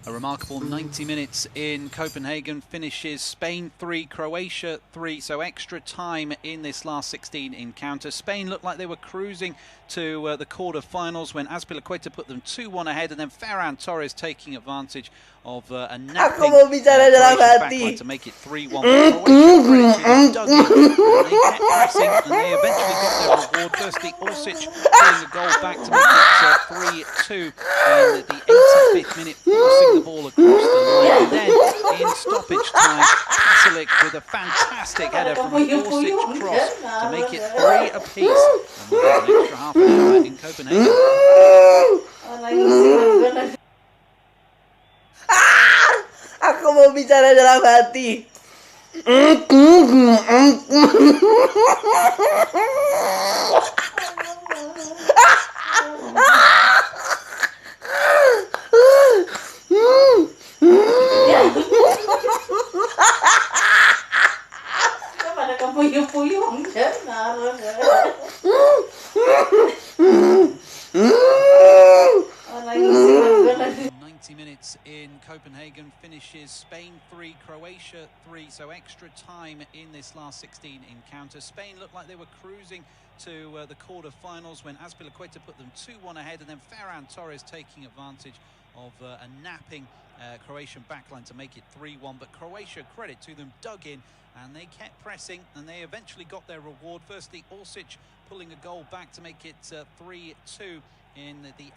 A remarkable 90 minutes in Copenhagen finishes Spain 3, Croatia 3, so extra time in this last 16 encounter. Spain looked like they were cruising to the quarter-finals when Azpilicueta put them 2-1 ahead, and then Ferran Torres taking advantage of a napping backline to make it 3-1. Croatia dug in, they kept pressing, and they eventually got their reward. Firstly, Orsic putting the goal back to make it 3-2 in the 85th minute, forcing the ball across the line. And then in stoppage time, Pasalic with a fantastic header from a Orsic cross to make it 3 apiece. And we'll have an extra half an hour in Copenhagen. Aku mau bicara dalam hati. Pada kepuyuh-puyuh minutes in Copenhagen finishes Spain 3, Croatia 3, so extra time in this last 16 encounter. Spain looked like they were cruising to the quarter-finals when Azpilicueta put them 2-1 ahead, and then Ferran Torres taking advantage of a napping Croatian backline to make it 3-1, but Croatia, credit to them, dug in and they kept pressing and they eventually got their reward. Firstly, Orsic pulling a goal back to make it 3-2 in the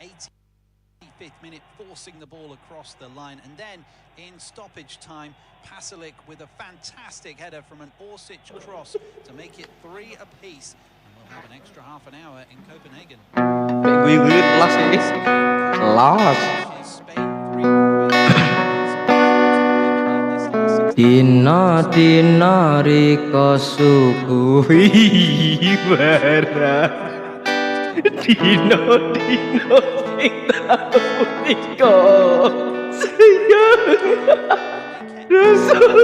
85th minute, forcing the ball across the line, and then in stoppage time, Pasalic with a fantastic header from an Orsic cross to make it 3 apiece, and we'll have an extra half an hour in Copenhagen. Dina dina riko suguhi barat. Dina dina sing tau riko sayang. Rasul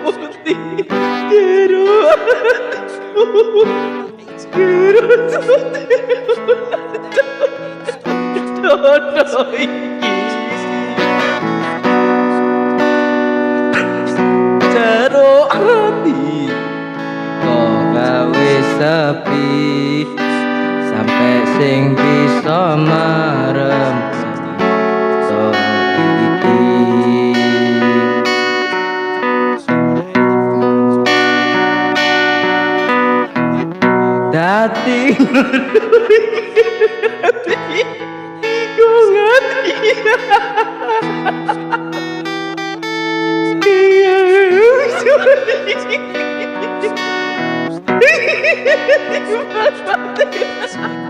putih jeruan. Dodo iki jero hati kok gawe sepi sampai sing bisa marem so iki dadi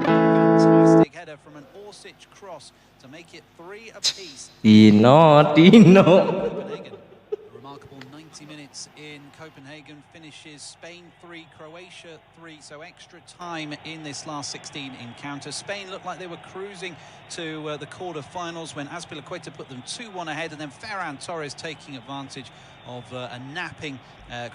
Fantastic header from an Orsic cross to make it 3 apiece. Dino Copenhagen. A remarkable 90 minutes in Copenhagen finishes Spain 3, Croatia 3, so extra time in this last 16 encounter. Spain looked like they were cruising to the quarter-finals when Azpilicueta put them 2-1 ahead, and then Ferran Torres taking advantage of a napping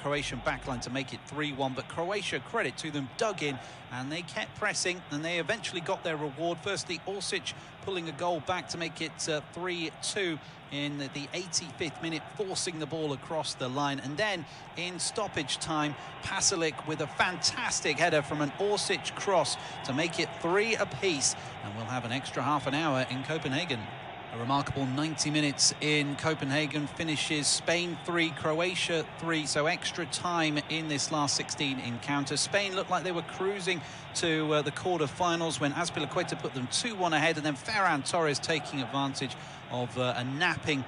Croatian backline to make it 3-1, but Croatia, credit to them, dug in and they kept pressing and they eventually got their reward. Firstly, Orsic pulling a goal back to make it 3-2 in the 85th minute, forcing the ball across the line, and then in stoppage time, Pasalic with a fantastic header from an Orsic cross to make it 3 apiece, and we'll have an extra half an hour in Copenhagen. A remarkable 90 minutes in Copenhagen finishes Spain 3, Croatia 3, so extra time in this last 16 encounter. Spain looked like they were cruising to the quarter-finals when Azpilicueta put them 2-1 ahead, and then Ferran Torres taking advantage of a napping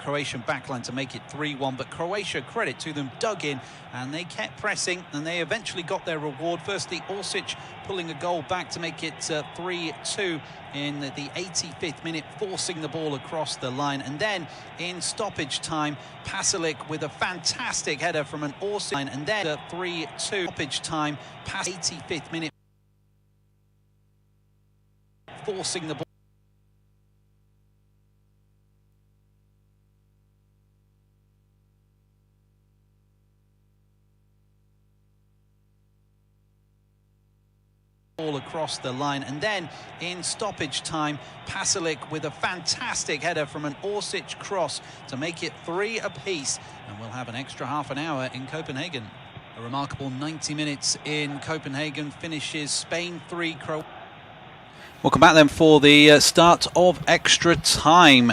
Croatian backline to make it 3-1, but Croatia, credit to them, dug in and they kept pressing and they eventually got their reward. Firstly, Orsic pulling a goal back to make it 3-2 in the 85th minute, forcing the ball across the line, and then in stoppage time, Pasalic with a fantastic header from an Orsic, and then 3-2 stoppage time, 85th minute, forcing the ball across the line, and then in stoppage time, Pasalic with a fantastic header from an Orsic cross to make it 3 apiece, and we'll have an extra half an hour in Copenhagen. A remarkable 90 minutes in Copenhagen finishes Spain 3, Croatia. Welcome back then for the start of extra time,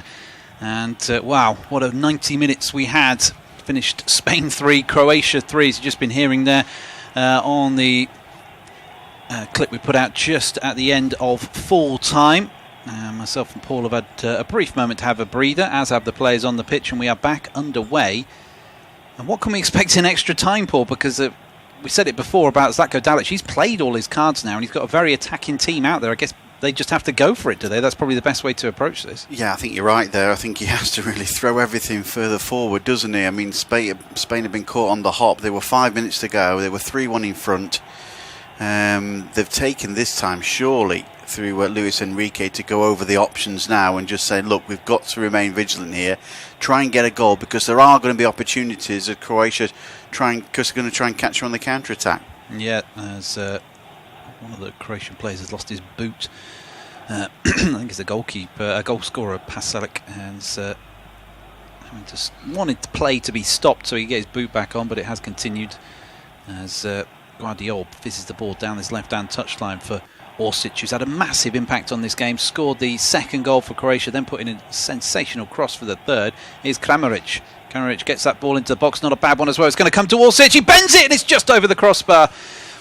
and wow, what a 90 minutes we had. Finished Spain 3, Croatia 3, as you've just been hearing there on the clip we put out just at the end of full time. Myself and Paul have had a brief moment to have a breather, as have the players on the pitch, and we are back underway. And what can we expect in extra time, Paul? Because we said it before about Zlatko Dalic. He's played all his cards now and he's got a very attacking team out there. I guess they just have to go for it, do they? That's probably the best way to approach this. Yeah, I think you're right there. I think he has to really throw everything further forward, doesn't he? I mean, Spain have been caught on the hop. There were 5 minutes to go. They were 3-1 in front. They've taken this time, surely, through Luis Enrique to go over the options now and just say, look, we've got to remain vigilant here, try and get a goal, because there are going to be opportunities at Croatia because they're going to try and catch her on the counter-attack. Yeah, as one of the Croatian players has lost his boot. I think it's a goal scorer, Pasalic, and wanted the play to be stopped so he get his boot back on, but it has continued as Guardiola fizzes the ball down this left-hand touchline for Orsic, who's had a massive impact on this game, scored the second goal for Croatia, then put in a sensational cross for the third. Here's Kramaric. Kramaric gets that ball into the box, not a bad one as well. It's going to come to Orsic. He bends it and it's just over the crossbar.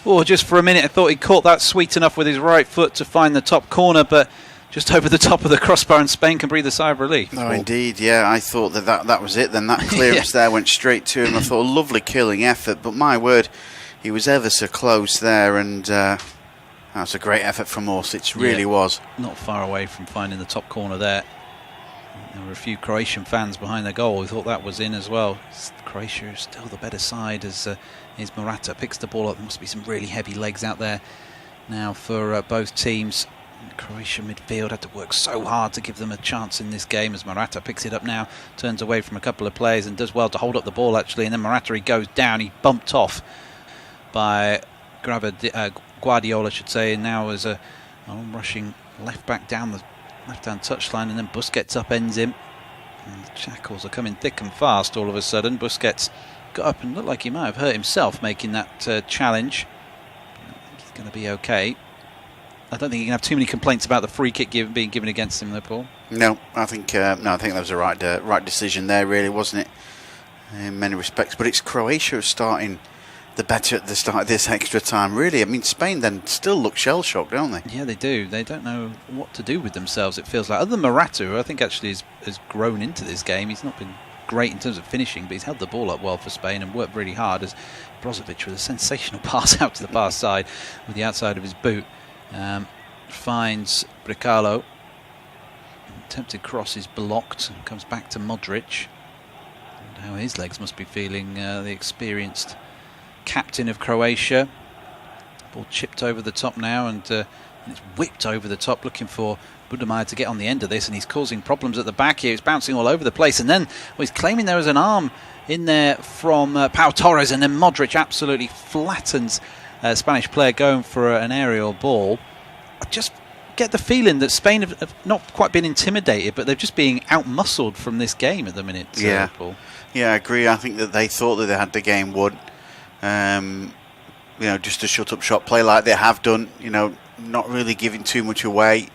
Oh, just for a minute I thought he caught that sweet enough with his right foot to find the top corner, but just over the top of the crossbar, and Spain can breathe a sigh of relief. No, indeed, yeah. I thought that was it. Then that clearance there went straight to him. I thought a lovely killing effort, but my word, he was ever so close there, and that was a great effort from Orsic. Really was. Not far away from finding the top corner there. There were a few Croatian fans behind the goal who thought that was in as well. Croatia is still the better side as Morata picks the ball up. There must be some really heavy legs out there now for both teams. Croatia midfield had to work so hard to give them a chance in this game as Morata picks it up now, turns away from a couple of players and does well to hold up the ball actually, and then Morata, he goes down, he bumped off by Guardiola, should say, and now as a rushing left back down the left-hand touchline, and then Busquets upends him. And the shackles are coming thick and fast all of a sudden. Busquets got up and looked like he might have hurt himself making that challenge. He's going to be okay. I don't think you can have too many complaints about the free kick being given against him, though, Paul. No, I think that was a right decision there, really, wasn't it? In many respects, but it's Croatia who's starting the better at the start of this extra time, really. I mean, Spain then still look shell-shocked, don't they? Yeah, they do. They don't know what to do with themselves, it feels like. Other than Morata, who I think actually has grown into this game. He's not been great in terms of finishing, but he's held the ball up well for Spain and worked really hard, as Brozovic with a sensational pass out to the far side with the outside of his boot. Finds Bricalo. Attempted cross is blocked and comes back to Modric. And how his legs must be feeling, the experienced captain of Croatia. Ball chipped over the top now, and it's whipped over the top, looking for Budimir to get on the end of this, and he's causing problems at the back here. He's bouncing all over the place, and then he's claiming there was an arm in there from Pau Torres, and then Modric absolutely flattens a Spanish player going for an aerial ball. I just get the feeling that Spain have not quite been intimidated, but they're just being out-muscled from this game at the minute. Paul. Yeah, I agree. I think that they thought that they had the game won. Just to shut up shop play like they have done, not really giving too much away.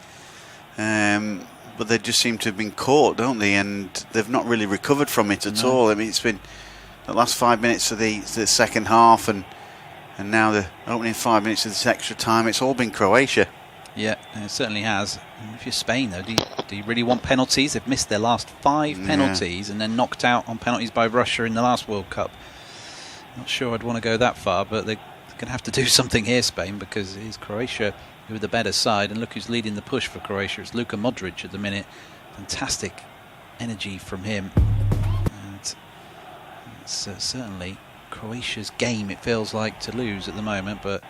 But they just seem to have been caught, don't they? And they've not really recovered from it at all. I mean, it's been the last 5 minutes of the second half, and now the opening 5 minutes of this extra time. It's all been Croatia. Yeah, it certainly has. And if you're Spain, though, do you really want penalties? They've missed their last 5 penalties and then knocked out on penalties by Russia in the last World Cup. Not sure I'd want to go that far, but they're going to have to do something here, Spain, because it is Croatia who are the better side. And look who's leading the push for Croatia. It's Luka Modric at the minute. Fantastic energy from him. And it's certainly Croatia's game, it feels like, to lose at the moment, but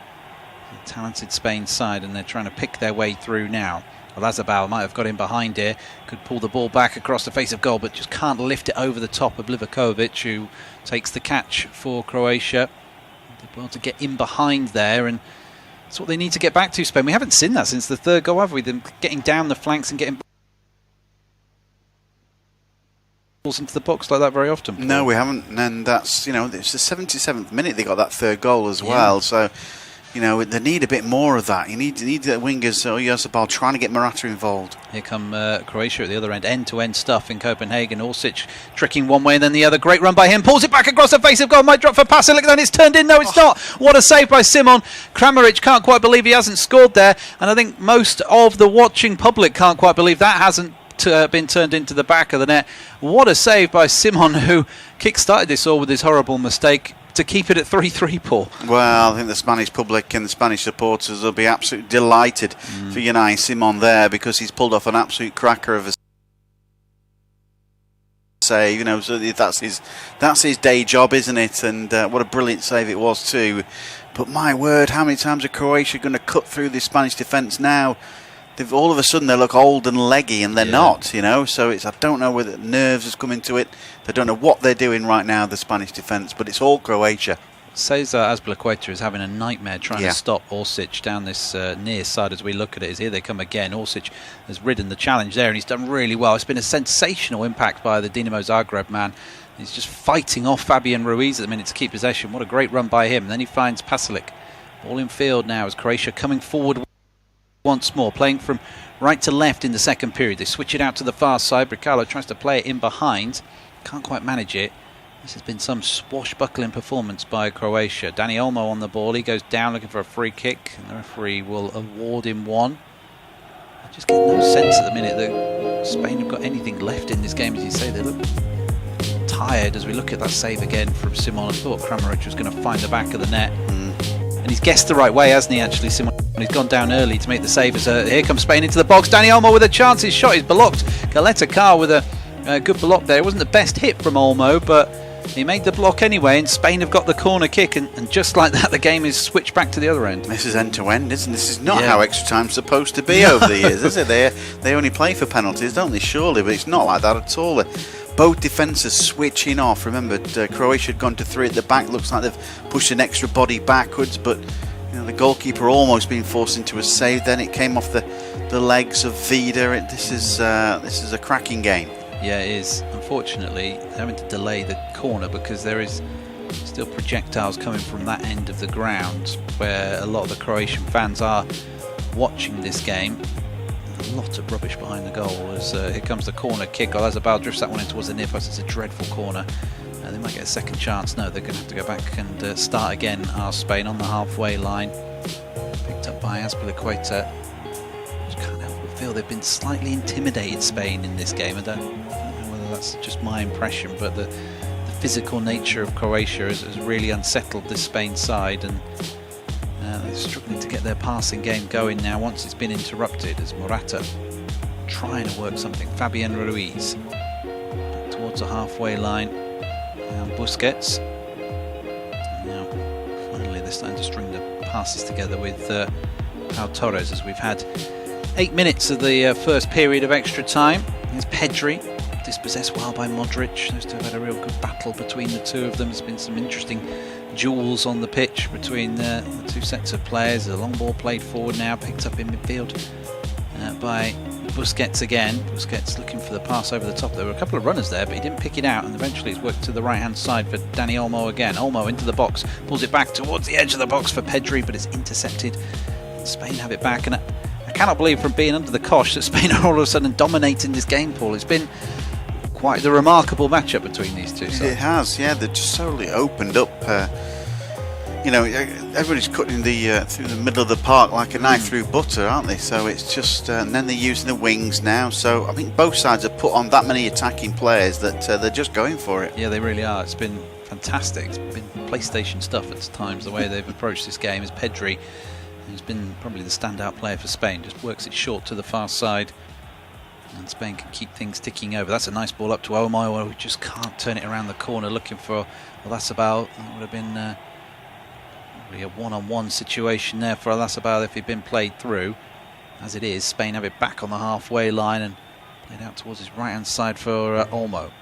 a talented Spain side, and they're trying to pick their way through now. Lazabal might have got in behind here, could pull the ball back across the face of goal, but just can't lift it over the top of Livakovic, who takes the catch for Croatia. Did well to get in behind there, and that's what they need to get back to, Spain. We haven't seen that since the third goal, have we? Them getting down the flanks and getting balls into the box like that very often, Paul. No, we haven't, and that's, it's the 77th minute they got that third goal as well, so they need a bit more of that. You need the wingers, Oyarzabal, trying to get Morata involved. Here come Croatia at the other end-to-end stuff in Copenhagen. Orsic tricking one way and then the other. Great run by him. Pulls it back across the face of goal. Might drop for Pasalic. Then it's turned in. No, it's not. What a save by Simon. Kramaric can't quite believe he hasn't scored there. And I think most of the watching public can't quite believe that hasn't been turned into the back of the net. What a save by Simon, who kick-started this all with his horrible mistake to keep it at 3-3, Paul. Well, I think the Spanish public and the Spanish supporters will be absolutely delighted for Unai Simon there, because he's pulled off an absolute cracker of a save. So that's his day job, isn't it? And what a brilliant save it was too. But my word, how many times are Croatia going to cut through the Spanish defence now? All of a sudden they look old and leggy, and they're not, So I don't know whether nerves has come into it. They don't know what they're doing right now, the Spanish defence, but it's all Croatia. Cesar Azpilicueta is having a nightmare trying to stop Orsic down this near side as we look at it. Here they come again. Orsic has ridden the challenge there, and he's done really well. It's been a sensational impact by the Dinamo Zagreb man. He's just fighting off Fabian Ruiz at the minute to keep possession. What a great run by him. And then he finds Pasalic. All in field now as Croatia coming forward once more, playing from right to left in the second period. They switch it out to the far side. Bricalo tries to play it in behind. Can't quite manage it. This has been some swashbuckling performance by Croatia. Dani Olmo on the ball. He goes down looking for a free kick, and the referee will award him one. I just get no sense at the minute that Spain have got anything left in this game. As you say, they look tired as we look at that save again from Simon. I thought Kramaric was going to find the back of the net. And he's guessed the right way, hasn't he, actually, Simon? He's gone down early to make the save. As here comes Spain into the box. Dani Olmo with a chance. His shot is blocked. Galeta Carr with a good block there. It wasn't the best hit from Olmo, but he made the block anyway, and Spain have got the corner kick, and just like that, the game is switched back to the other end. This is end-to-end, isn't it? This is not how extra time's supposed to be over the years, is it? They only play for penalties, don't they, surely? But it's not like that at all. Both defences switching off. Remember, Croatia had gone to 3 at the back. Looks like they've pushed an extra body backwards, but the goalkeeper almost been forced into a save. Then it came off the legs of Vida. This is a cracking game. Yeah, it is. Unfortunately, having to delay the corner because there is still projectiles coming from that end of the ground where a lot of the Croatian fans are watching this game. A lot of rubbish behind the goal as here comes the corner kick. Olazabal drifts that one in towards the near post. It's a dreadful corner. They might get a second chance. No, they're going to have to go back and start again. Spain on the halfway line. Picked up by Azpilicueta. Can't help but feel they've been slightly intimidated, Spain, in this game. I don't know whether that's just my impression, but the physical nature of Croatia has really unsettled this Spain side, and they're struggling to get their passing game going now once it's been interrupted as Morata trying to work something. Fabian Ruiz back towards the halfway line, and Busquets. Now finally they're starting to string the passes together with Pau Torres, as we've had 8 minutes of the first period of extra time. There's Pedri, dispossessed well by Modric. Those two have had a real good battle between the two of them. There's been some interesting duels on the pitch between the two sets of players. A long ball played forward now, picked up in midfield by Busquets again. Busquets looking for the pass over the top. There were a couple of runners there, but he didn't pick it out, and eventually it's worked to the right hand side for Dani Olmo again. Olmo into the box, pulls it back towards the edge of the box for Pedri, but it's intercepted. Spain have it back, and I cannot believe from being under the cosh that Spain are all of a sudden dominating this game, Paul. It's been quite the remarkable matchup between these two sides. It has, yeah. They've just totally opened up. Everybody's cutting through the middle of the park like a knife through butter, aren't they? So it's just, and then they're using the wings now. So I think both sides have put on that many attacking players that they're just going for it. Yeah, they really are. It's been fantastic. It's been PlayStation stuff at times, the way they've approached this game. Is Pedri, who's been probably the standout player for Spain, just works it short to the far side, and Spain can keep things ticking over. That's a nice ball up to Olmo, who just can't turn it around the corner, looking for Olazabal. That would have been probably a one-on-one situation there for Olazabal if he'd been played through. As it is, Spain have it back on the halfway line and played out towards his right-hand side for Olmo.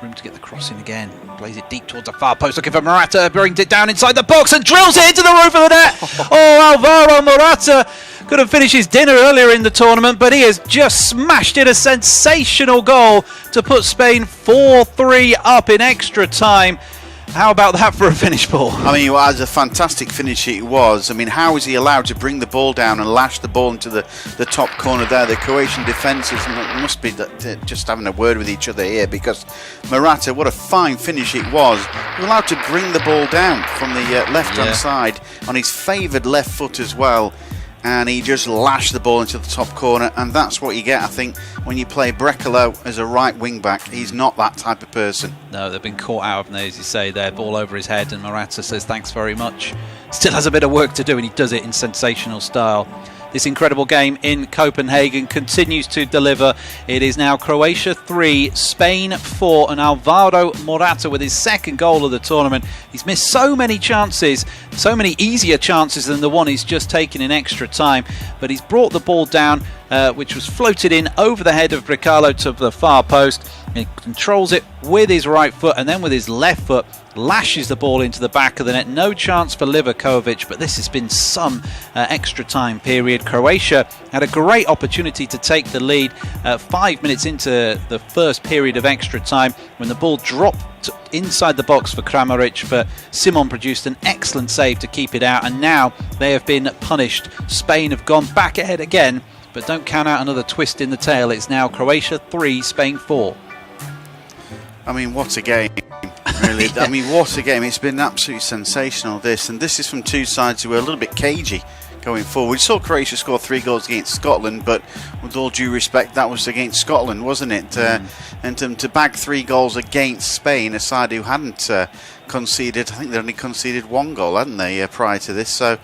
Room to get the crossing again. Plays it deep towards the far post, looking for Morata. Brings it down inside the box and drills it into the roof of the net. Oh, Alvaro Morata couldn't finish his dinner earlier in the tournament, but he has just smashed in a sensational goal to put Spain 4-3 up in extra time. How about that for a finish, Paul? I mean, as a fantastic finish it was. I mean, how is he allowed to bring the ball down and lash the ball into the top corner there? The Croatian defences must be just having a word with each other here, because Morata, what a fine finish it was. He was allowed to bring the ball down from the left-hand side on his favoured left foot as well. And he just lashed the ball into the top corner, and that's what you get, I think, when you play Brekalo as a right wing-back. He's not that type of person. No, they've been caught out, haven't they, as you say there, ball over his head, and Morata says thanks very much. Still has a bit of work to do, and he does it in sensational style. This incredible game in Copenhagen continues to deliver. It is now Croatia 3, Spain 4, and Alvaro Morata with his second goal of the tournament. He's missed so many chances, so many easier chances than the one he's just taken in extra time, but he's brought the ball down which was floated in over the head of Bricalo to the far post. He controls it with his right foot, and then with his left foot lashes the ball into the back of the net. No chance for Livakovic, but this has been some extra time period. Croatia had a great opportunity to take the lead 5 minutes into the first period of extra time when the ball dropped inside the box for Kramaric, but Simon produced an excellent save to keep it out, and now they have been punished. Spain have gone back ahead again, but don't count out another twist in the tail. It's now Croatia 3, Spain 4. I mean, what a game, really. Yeah. I mean, what a game. It's been absolutely sensational, this. And this is from two sides who were a little bit cagey going forward. We saw Croatia score 3 goals against Scotland, but with all due respect, that was against Scotland, wasn't it? And to bag 3 goals against Spain, a side who hadn't conceded, I think they only conceded 1 goal, hadn't they, prior to this? So,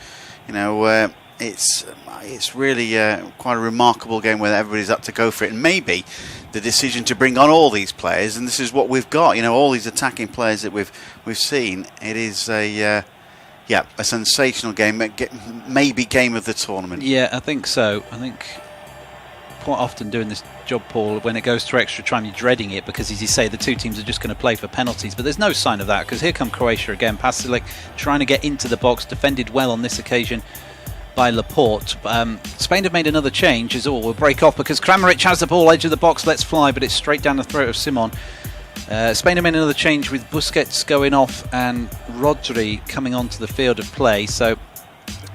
you know, it's really quite a remarkable game where everybody's up to go for it. And maybe the decision to bring on all these players, and this is what we've got, you know, all these attacking players that we've seen. It is a sensational game, maybe game of the tournament. Yeah, I think so. I think quite often doing this job, Paul, when it goes to extra time, you're dreading it because, as you say, the two teams are just going to play for penalties. But there's no sign of that, because here come Croatia again. Pasilic trying to get into the box, defended well on this occasion by Laporte. Spain have made another change, is all. We'll break off because Kramaric has the ball, edge of the box, let's fly, but it's straight down the throat of Simon. Spain have made another change with Busquets going off and Rodri coming onto the field of play, so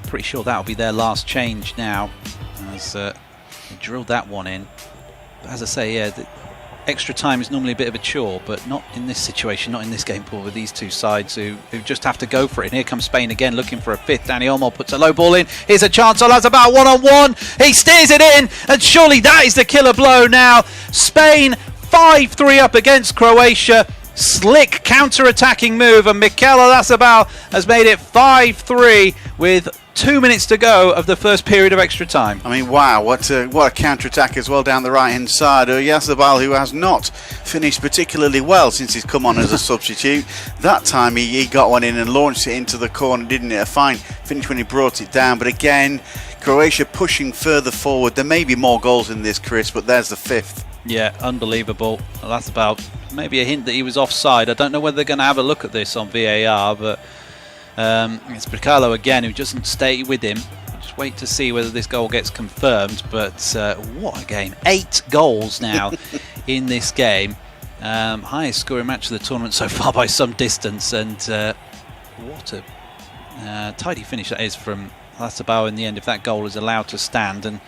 pretty sure that'll be their last change now, as they drilled that one in. But as I say, yeah, the extra time is normally a bit of a chore, but not in this situation, not in this game, Paul, with these two sides who just have to go for it. And here comes Spain again, looking for a fifth. Dani Olmo puts a low ball in. Here's a chance. Olazabal one-on-one. He steers it in, and surely that is the killer blow now. Spain 5-3 up against Croatia. Slick counter-attacking move, and Mikel Olazabal has made it 5-3 with 2 minutes to go of the first period of extra time. I mean, wow, what a counter-attack as well down the right-hand side. Olazabal, who has not finished particularly well since he's come on as a substitute. That time he got one in and launched it into the corner, didn't it? A fine finish when he brought it down. But again, Croatia pushing further forward. There may be more goals in this, Chris, but there's the 5th. Yeah, unbelievable. That's about maybe a hint that he was offside. I don't know whether they're going to have a look at this on VAR, but it's Bricalo again who doesn't stay with him. Just wait to see whether this goal gets confirmed. But what a game. 8 goals now in this game. Highest scoring match of the tournament so far by some distance. And what a tidy finish that is from Olazabal in the end, if that goal is allowed to stand. And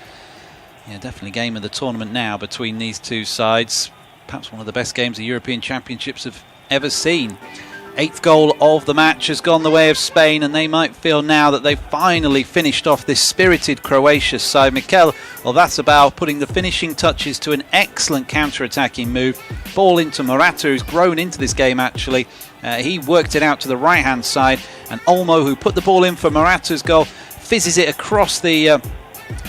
yeah, definitely game of the tournament now between these two sides. Perhaps one of the best games the European Championships have ever seen. 8th goal of the match has gone the way of Spain, and they might feel now that they've finally finished off this spirited Croatia side. Mikel Olazabal putting the finishing touches to an excellent counter-attacking move. Ball into Morata, who's grown into this game actually. He worked it out to the right-hand side, and Olmo, who put the ball in for Morata's goal, fizzes it across the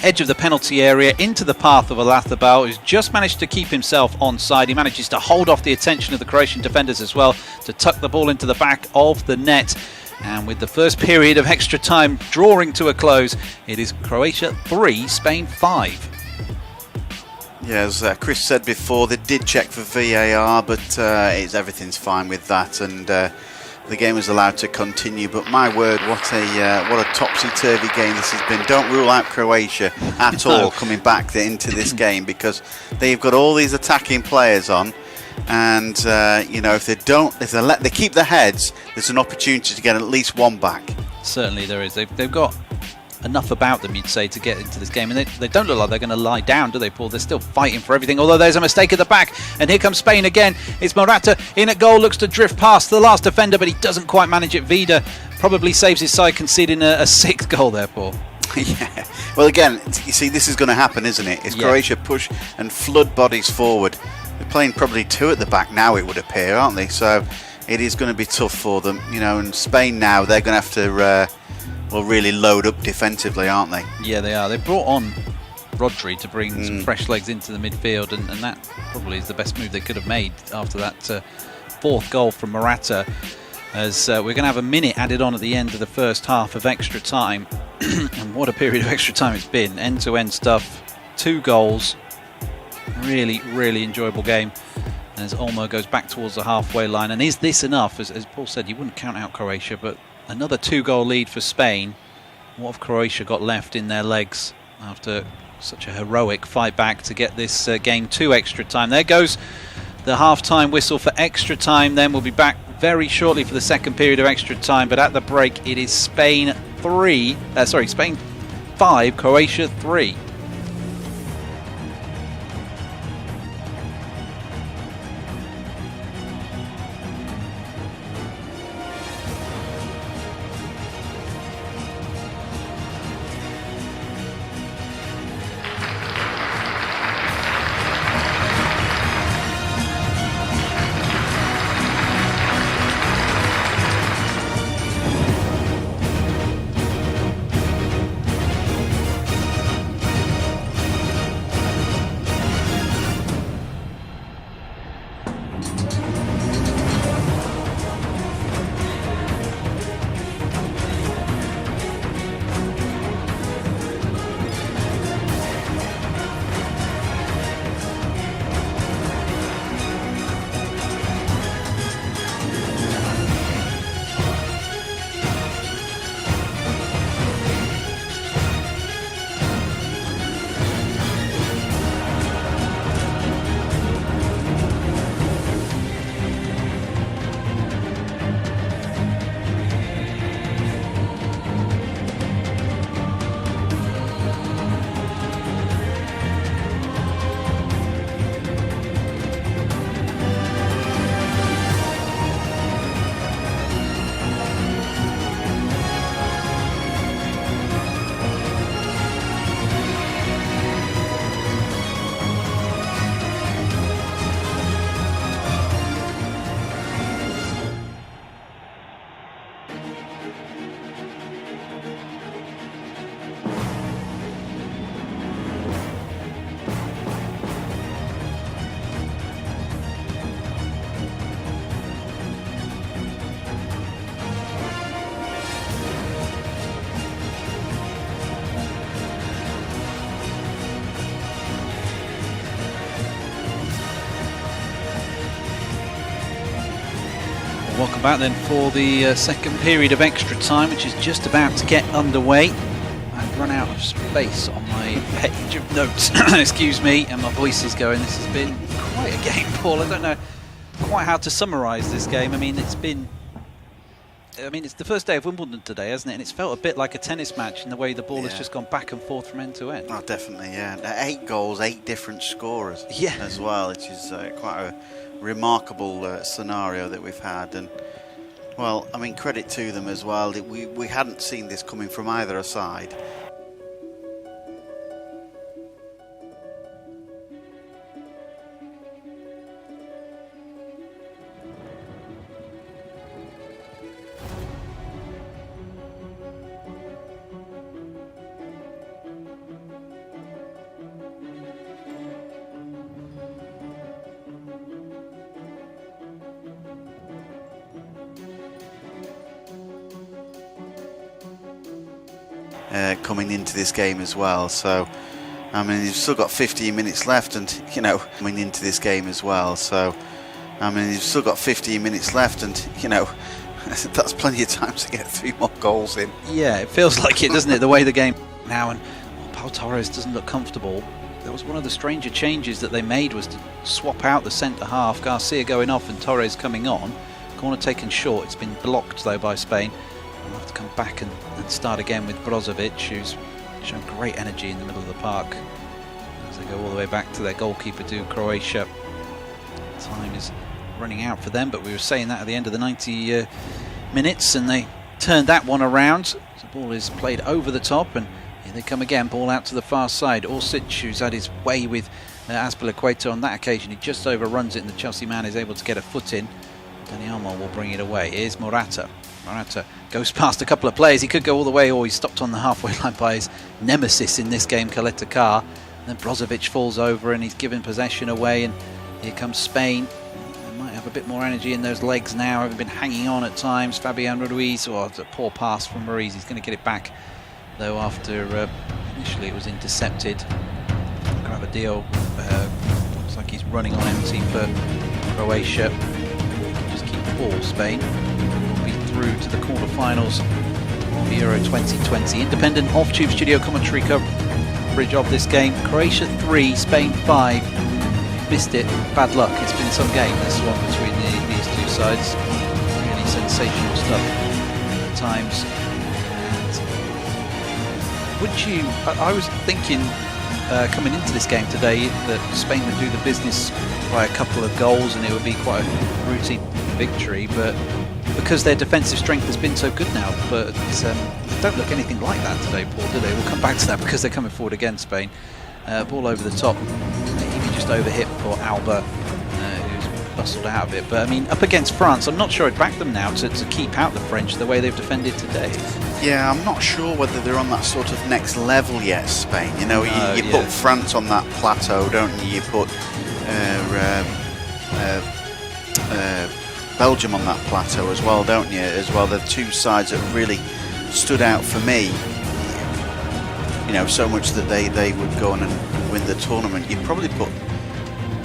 edge of the penalty area into the path of Olazabal, who's just managed to keep himself onside. He manages to hold off the attention of the Croatian defenders as well, to tuck the ball into the back of the net. And with the first period of extra time drawing to a close, it is Croatia 3, Spain 5. Yeah, as Chris said before, they did check for VAR, but everything's fine with that, and the game is allowed to continue. But my word, what a topsy-turvy game this has been. Don't rule out Croatia at all coming back into this game, because they've got all these attacking players on, and you know, if they keep their heads, there's an opportunity to get at least one back. Certainly there is. They've got enough about them, you'd say, to get into this game, and they don't look like they're going to lie down, do they, Paul? They're still fighting for everything, although there's a mistake at the back, and here comes Spain again. It's Morata in at goal, looks to drift past the last defender, but he doesn't quite manage it. Vida probably saves his side, conceding a 6th goal there, Paul. Yeah, well, again, you see, this is going to happen, isn't it? It's Croatia push and flood bodies forward. They're playing probably 2 at the back now, it would appear, aren't they? So it is going to be tough for them, you know. And Spain now, they're going to have to really load up defensively, aren't they? Yeah, they are. They brought on Rodri to bring some fresh legs into the midfield, and that probably is the best move they could have made after that 4th goal from Morata, as we're going to have a minute added on at the end of the first half of extra time. And what a period of extra time it's been. End-to-end stuff. 2 goals. Really, really enjoyable game. As Olmo goes back towards the halfway line. And is this enough? As Paul said, you wouldn't count out Croatia, but another 2-goal lead for Spain. What have Croatia got left in their legs after such a heroic fight back to get this game to extra time? There goes the half-time whistle for extra time. Then we'll be back very shortly for the second period of extra time. But at the break, it is Spain 5, Croatia 3. Welcome back then for the second period of extra time, which is just about to get underway. I've run out of space on my page of notes, excuse me, and my voice is going. This has been quite a game, Paul. I don't know quite how to summarise this game. I mean, it's the first day of Wimbledon today, hasn't it? And it's felt a bit like a tennis match in the way the ball has just gone back and forth from end to end. Oh, definitely, yeah. 8 goals, 8 different scorers as well, which is quite a remarkable scenario that we've had. And, well, I mean, credit to them as well. We hadn't seen this coming from either side. Coming into this game as well, so I mean, you've still got 15 minutes left, and coming into this game as well, so I mean, you've still got 15 minutes left, and that's plenty of time to get 3 more goals in. Yeah, it feels like it, doesn't it? The way the game now, and Pau Torres doesn't look comfortable. That was one of the stranger changes that they made, was to swap out the centre half. Garcia going off and Torres coming on. Corner taken short. It's been blocked though by Spain. We'll have to come back and start again with Brozovic, who's shown great energy in the middle of the park as they go all the way back to their goalkeeper, to Croatia. Time is running out for them, but we were saying that at the end of the 90 minutes, and they turned that one around. The ball is played over the top, and here they come again. Ball out to the far side. Orsic, who's had his way with Azpilicueta on that occasion. He just overruns it, and the Chelsea man is able to get a foot in. Dani Olmo will bring it away. Here's Morata. Morata goes past a couple of players. He could go all the way, or he's stopped on the halfway line by his nemesis in this game, Kaleta Kar. Then Brozovic falls over and he's given possession away, and here comes Spain. They might have a bit more energy in those legs now, having been hanging on at times. Fabian Ruiz, it's a poor pass from Ruiz. He's going to get it back, though, after initially it was intercepted. Gravadil looks like he's running on empty for Croatia. Just keep the ball. Spain will be through to the quarterfinals of Euro 2020. Independent off-tube studio commentary coverage of this game. Croatia 3, Spain 5. Missed it. Bad luck. It's been some game, this one, between these two sides. Really sensational stuff at times. Wouldn't you? I was thinking coming into this game today that Spain would do the business by a couple of goals and it would be quite a routine victory, but because their defensive strength has been so good now, but they don't look anything like that today, Paul, do they? We'll come back to that because they're coming forward again, Spain. Ball over the top, maybe just overhit for Alba, who's bustled out of it. But I mean, up against France, I'm not sure I'd back them now to keep out the French the way they've defended today. Yeah, I'm not sure whether they're on that sort of next level yet, Spain. You know, you put France on that plateau, don't you? You put Belgium on that plateau as well, don't you? As well, the two sides that really stood out for me. You know, so much that they would go on and win the tournament. You'd probably put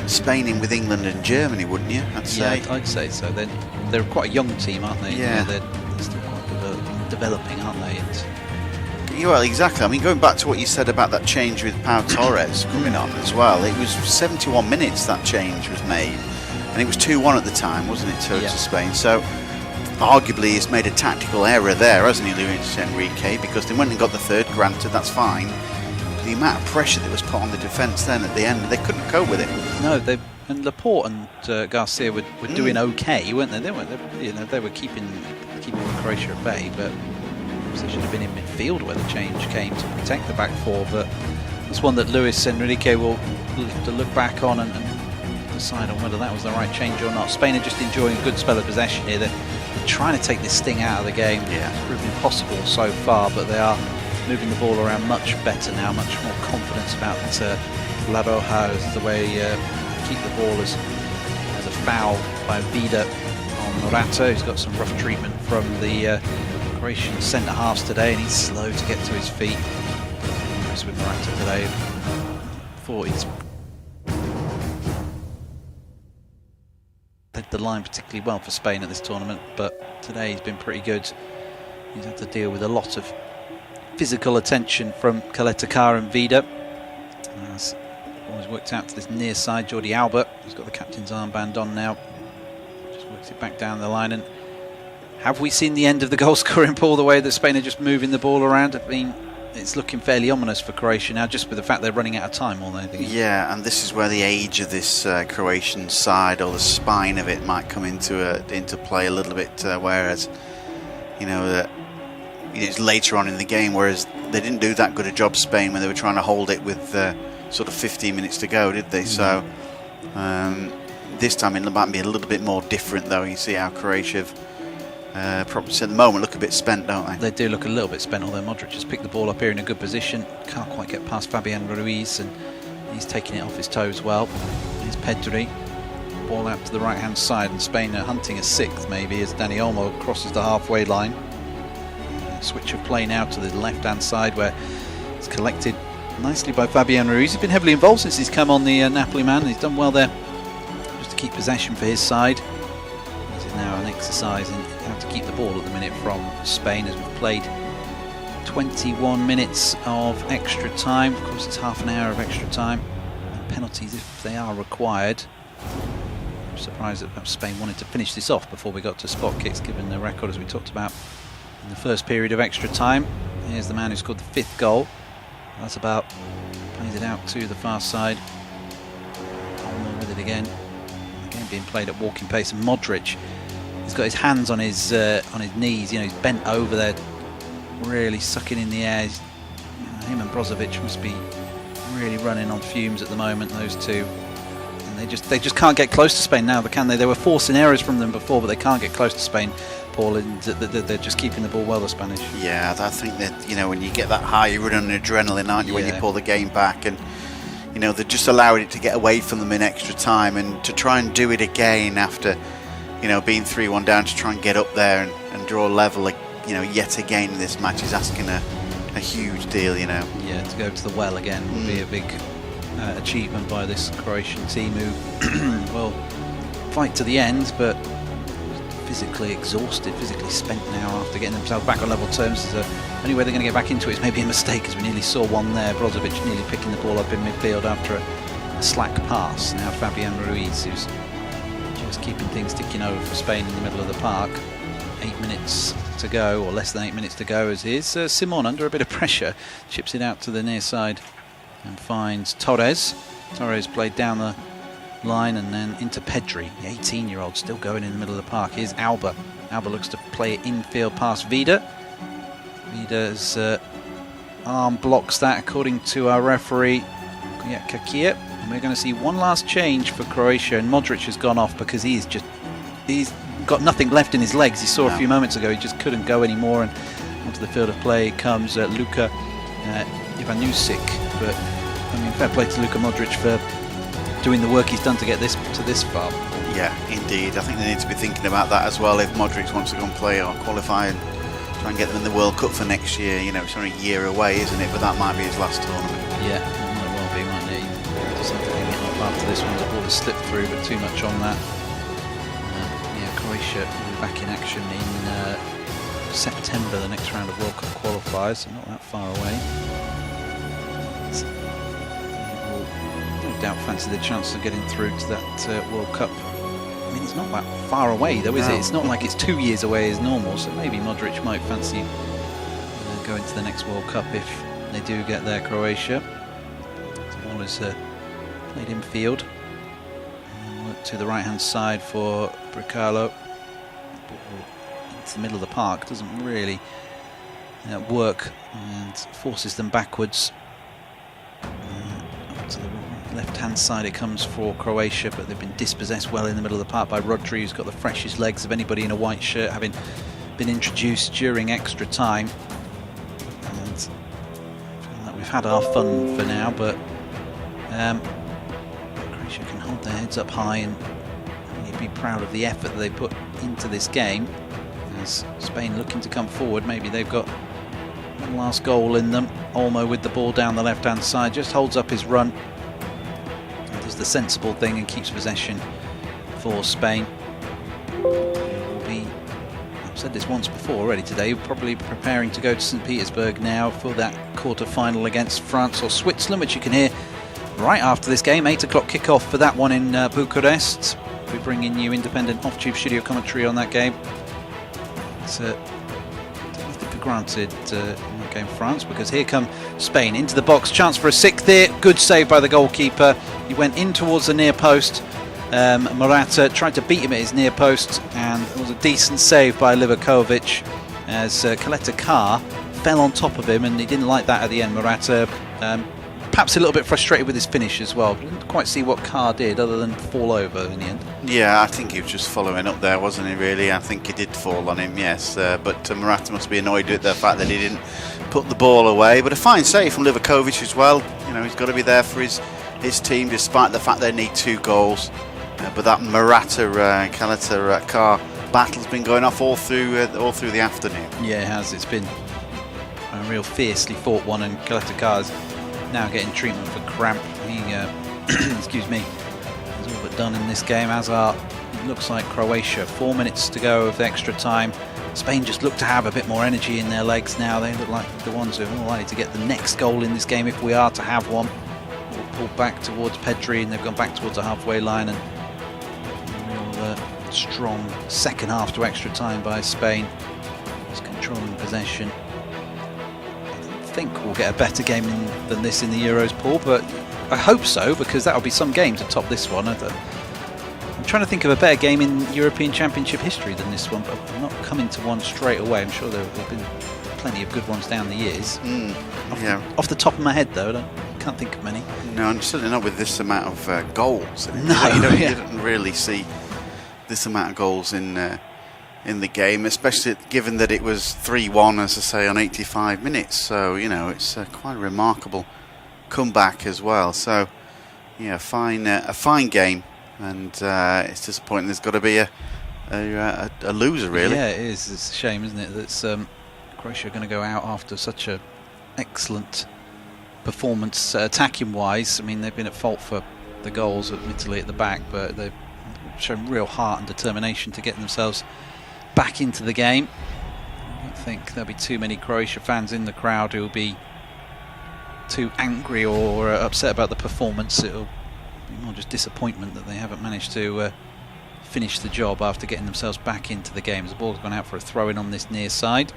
Spain in with England and Germany, wouldn't you? I'd say. Yeah, I'd say so. They're quite a young team, aren't they? Yeah. They're still quite developing, aren't they? Well, exactly. I mean, going back to what you said about that change with Pau Torres coming on as well, it was 71 minutes that change was made, and it was 2-1 at the time, wasn't it, to Spain? So, arguably, he's made a tactical error there, hasn't he, Luis Enrique? Because they went and got the third, granted, that's fine. But the amount of pressure that was put on the defence then at the end, they couldn't cope with it. No, and Laporte and Garcia were doing okay, weren't they? They were keeping Croatia at bay, but they should have been in midfield where the change came to protect the back four. But it's one that Luis Enrique will have to look back on and decide on whether that was the right change or not. Spain are just enjoying a good spell of possession here. They're trying to take this sting out of the game. Yeah. It's proven impossible so far, but they are moving the ball around much better now, much more confidence about La Roja as the way keep the ball as a foul by Vida on Morata, who's got some rough treatment from the Croatian centre halves today, and he's slow to get to his feet. Whereas with Morata today, thought he's led the line particularly well for Spain at this tournament, but today he's been pretty good. He's had to deal with a lot of physical attention from Kaletakar and Vida. Always worked out to this near side. Jordi Alba, who's got the captain's armband on now, just works it back down the line. And have we seen the end of the goal scoring, Paul, the way that Spain are just moving the ball around? I mean, it's looking fairly ominous for Croatia now, just with the fact they're running out of time more than anything. Yeah, and this is where the age of this Croatian side, or the spine of it, might come into play a little bit. Whereas, it's later on in the game, whereas they didn't do that good a job, Spain, when they were trying to hold it with sort of 15 minutes to go, did they? So this time it might be a little bit more different, though. You see how Croatia probably at the moment look a bit spent, don't they? They do look a little bit spent, although Modric has picked the ball up here in a good position. Can't quite get past Fabian Ruiz, and he's taking it off his toes well. Here's Pedri. Ball out to the right-hand side, and Spain are hunting a sixth, maybe, as Dani Olmo crosses the halfway line. Switch of play now to the left-hand side, where it's collected nicely by Fabian Ruiz. He's been heavily involved since he's come on, the Napoli man. He's done well there just to keep possession for his side. This is now an exercise in how to keep the ball at the minute from Spain, as we've played 21 minutes of extra time. Of course, it's half an hour of extra time. And penalties if they are required. I'm surprised that perhaps Spain wanted to finish this off before we got to spot kicks, given the record as we talked about in the first period of extra time. Here's the man who scored the fifth goal. That's about plays it out to the far side. Olmo with it again. Again being played at walking pace. And Modric, he's got his hands on his knees. He's bent over there, really sucking in the air. Him and Brozovic must be really running on fumes at the moment, those two. And they just can't get close to Spain now, can they? They were forcing errors from them before, but they can't get close to Spain, Paul, and they're just keeping the ball well, the Spanish. Yeah, I think that, when you get that high, you're running adrenaline, aren't you, when you pull the game back, and they're just allowing it to get away from them in extra time, and to try and do it again after being 3-1 down, to try and get up there and draw level, yet again in this match is asking a huge deal. Yeah, to go to the well again would be a big achievement by this Croatian team, who will fight to the end, but physically exhausted, physically spent now after getting themselves back on level terms. The only way they're going to get back into it is maybe a mistake, as we nearly saw one there. Brozovic nearly picking the ball up in midfield after a slack pass. Now Fabian Ruiz, who's just keeping things ticking over for Spain in the middle of the park. 8 minutes to go, or less than 8 minutes to go, as is Simon under a bit of pressure, chips it out to the near side and finds Torres. Torres played down the line and then into Pedri, the 18-year-old, still going in the middle of the park. Here's Alba. Alba looks to play it infield past Vida. Vida's arm blocks that, according to our referee Kakia. And we're going to see one last change for Croatia, and Modric has gone off because he's got nothing left in his legs. He saw a few moments ago he just couldn't go anymore, and onto the field of play comes Luka Ivanusic. But I mean, fair play to Luka Modric for doing the work he's done to get this far. Yeah, indeed. I think they need to be thinking about that as well. If Modric wants to go and play or qualify and try and get them in the World Cup for next year, you know, it's only a year away, isn't it? But that might be his last tournament. Yeah, it might well be, mightn't it? He just have to hang it up after this one. The ball has slipped through, but too much on that. Croatia will be back in action in September, the next round of World Cup qualifiers, so not that far away. No doubt fancy the chance of getting through to that World Cup. I mean, it's not that far away though, is it? It's not like it's 2 years away as normal, so maybe Modric might fancy going to the next World Cup if they do get there, Croatia. The ball is played in field. To the right hand side for Bricalo. Into the middle of the park, doesn't really work and forces them backwards. Up to the left hand side it comes for Croatia, but they've been dispossessed well in the middle of the park by Rodri, who's got the freshest legs of anybody in a white shirt, having been introduced during extra time. And I feel like we've had our fun for now, but Croatia can hold their heads up high and be proud of the effort that they put into this game. As Spain looking to come forward, maybe they've got one last goal in them. Olmo with the ball down the left hand side, just holds up his run, does the sensible thing and keeps possession for Spain. Will be, I've said this once before already today, probably preparing to go to St. Petersburg now for that quarter-final against France or Switzerland, which you can hear right after this game. 8 o'clock kickoff for that one in Bucharest. We're bringing you independent off-tube studio commentary on that game. It's don't take it for granted in that game, France, because here come Spain into the box. Chance for a sixth there. Good save by the goalkeeper. He went in towards the near post. Morata tried to beat him at his near post, and it was a decent save by Livakovic as Kaleta Carr fell on top of him, and he didn't like that at the end. Morata perhaps a little bit frustrated with his finish as well. Didn't quite see what Carr did other than fall over in the end. Yeah, I think he was just following up there, wasn't he, really? I think he did fall on him, yes. But Morata must be annoyed with the fact that he didn't put the ball away. But a fine save from Livakovic as well. You know, he's got to be there for his team, despite the fact they need 2 goals. But that Morata-Kaleta Carr battle's been going off all through the afternoon. Yeah, it has. It's been a real fiercely fought one, and Kaleta Carr's now getting treatment for cramp. He, excuse me, is all but done in this game, as are, it looks like, Croatia. 4 minutes to go of extra time. Spain just look to have a bit more energy in their legs now. They look like the ones who are more likely to get the next goal in this game if we are to have one. We'll pull back towards Pedri, and they've gone back towards the halfway line, and a real strong second half to extra time by Spain. Just controlling possession. I think we'll get a better game than this in the Euros, Paul, but I hope so, because that'll be some game to top this one. I'm trying to think of a better game in European Championship history than this one, but I'm not coming to one straight away. I'm sure there have been plenty of good ones down the years. Off the top of my head, though, I can't think of many. No, I'm certainly not with this amount of goals. No, you don't really see this amount of goals in the game, especially given that it was 3-1, as I say, on 85 minutes. So, you know, it's quite a remarkable comeback as well. So, yeah, a fine game, and it's disappointing there's got to be a loser, really. Yeah, it is. It's a shame, isn't it, that Croatia are going to go out after such a excellent performance attacking wise. I mean, they've been at fault for the goals, admittedly, at the back, but they've shown real heart and determination to get themselves back into the game. I don't think there'll be too many Croatia fans in the crowd who will be too angry or upset about the performance. It'll be more just disappointment that they haven't managed to finish the job after getting themselves back into the game. The ball's gone out for a throw-in on this near side,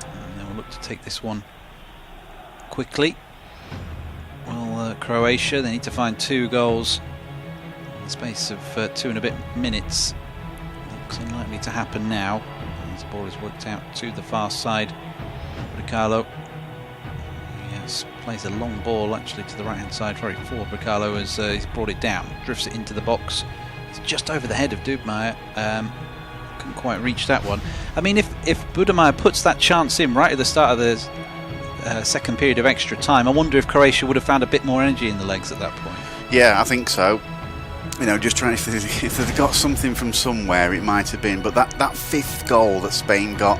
and they will look to take this one quickly. Well, Croatia, they need to find 2 goals in the space of 2 and a bit minutes. Looks unlikely to happen now, as the ball is worked out to the far side. Riccardo, yes, plays a long ball actually to the right hand side, very forward. Riccardo as he's brought it down, drifts it into the box. It's just over the head of Dubmeyer. Couldn't quite reach that one. I mean, if Budemeyer puts that chance in right at the start of the second period of extra time, I wonder if Croatia would have found a bit more energy in the legs at that point. Yeah, I think so. You know, just trying, if they've got something from somewhere, it might have been. But that 5th goal that Spain got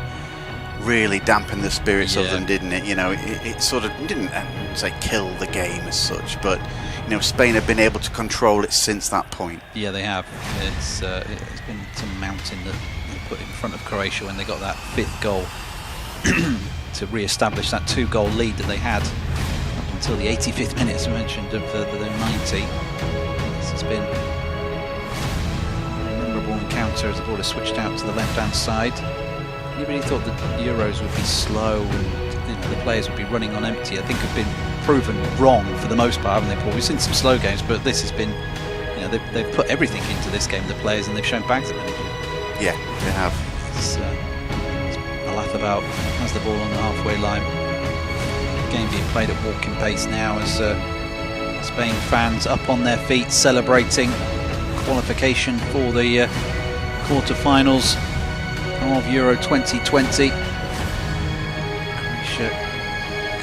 really dampened the spirits of them, didn't it? You know, it sort of didn't say kill the game as such, but you know, Spain have been able to control it since that point. Yeah, they have. It's been some mountain that they put in front of Croatia when they got that 5th goal to re-establish that 2-goal lead that they had up until the 85th minute, as I mentioned, of the 90. This has been a memorable encounter as the ball is switched out to the left-hand side. Anybody thought that the Euros would be slow and the players would be running on empty, I think have been proven wrong for the most part, haven't they, Paul? We've seen some slow games, but this has been, you know, they've put everything into this game, the players, and they've shown bags of energy. Yeah, they have. It's Alathabal has the ball on the halfway line. The game being played at walking pace now as Spain fans up on their feet celebrating qualification for the quarter-finals of Euro 2020. Croatia,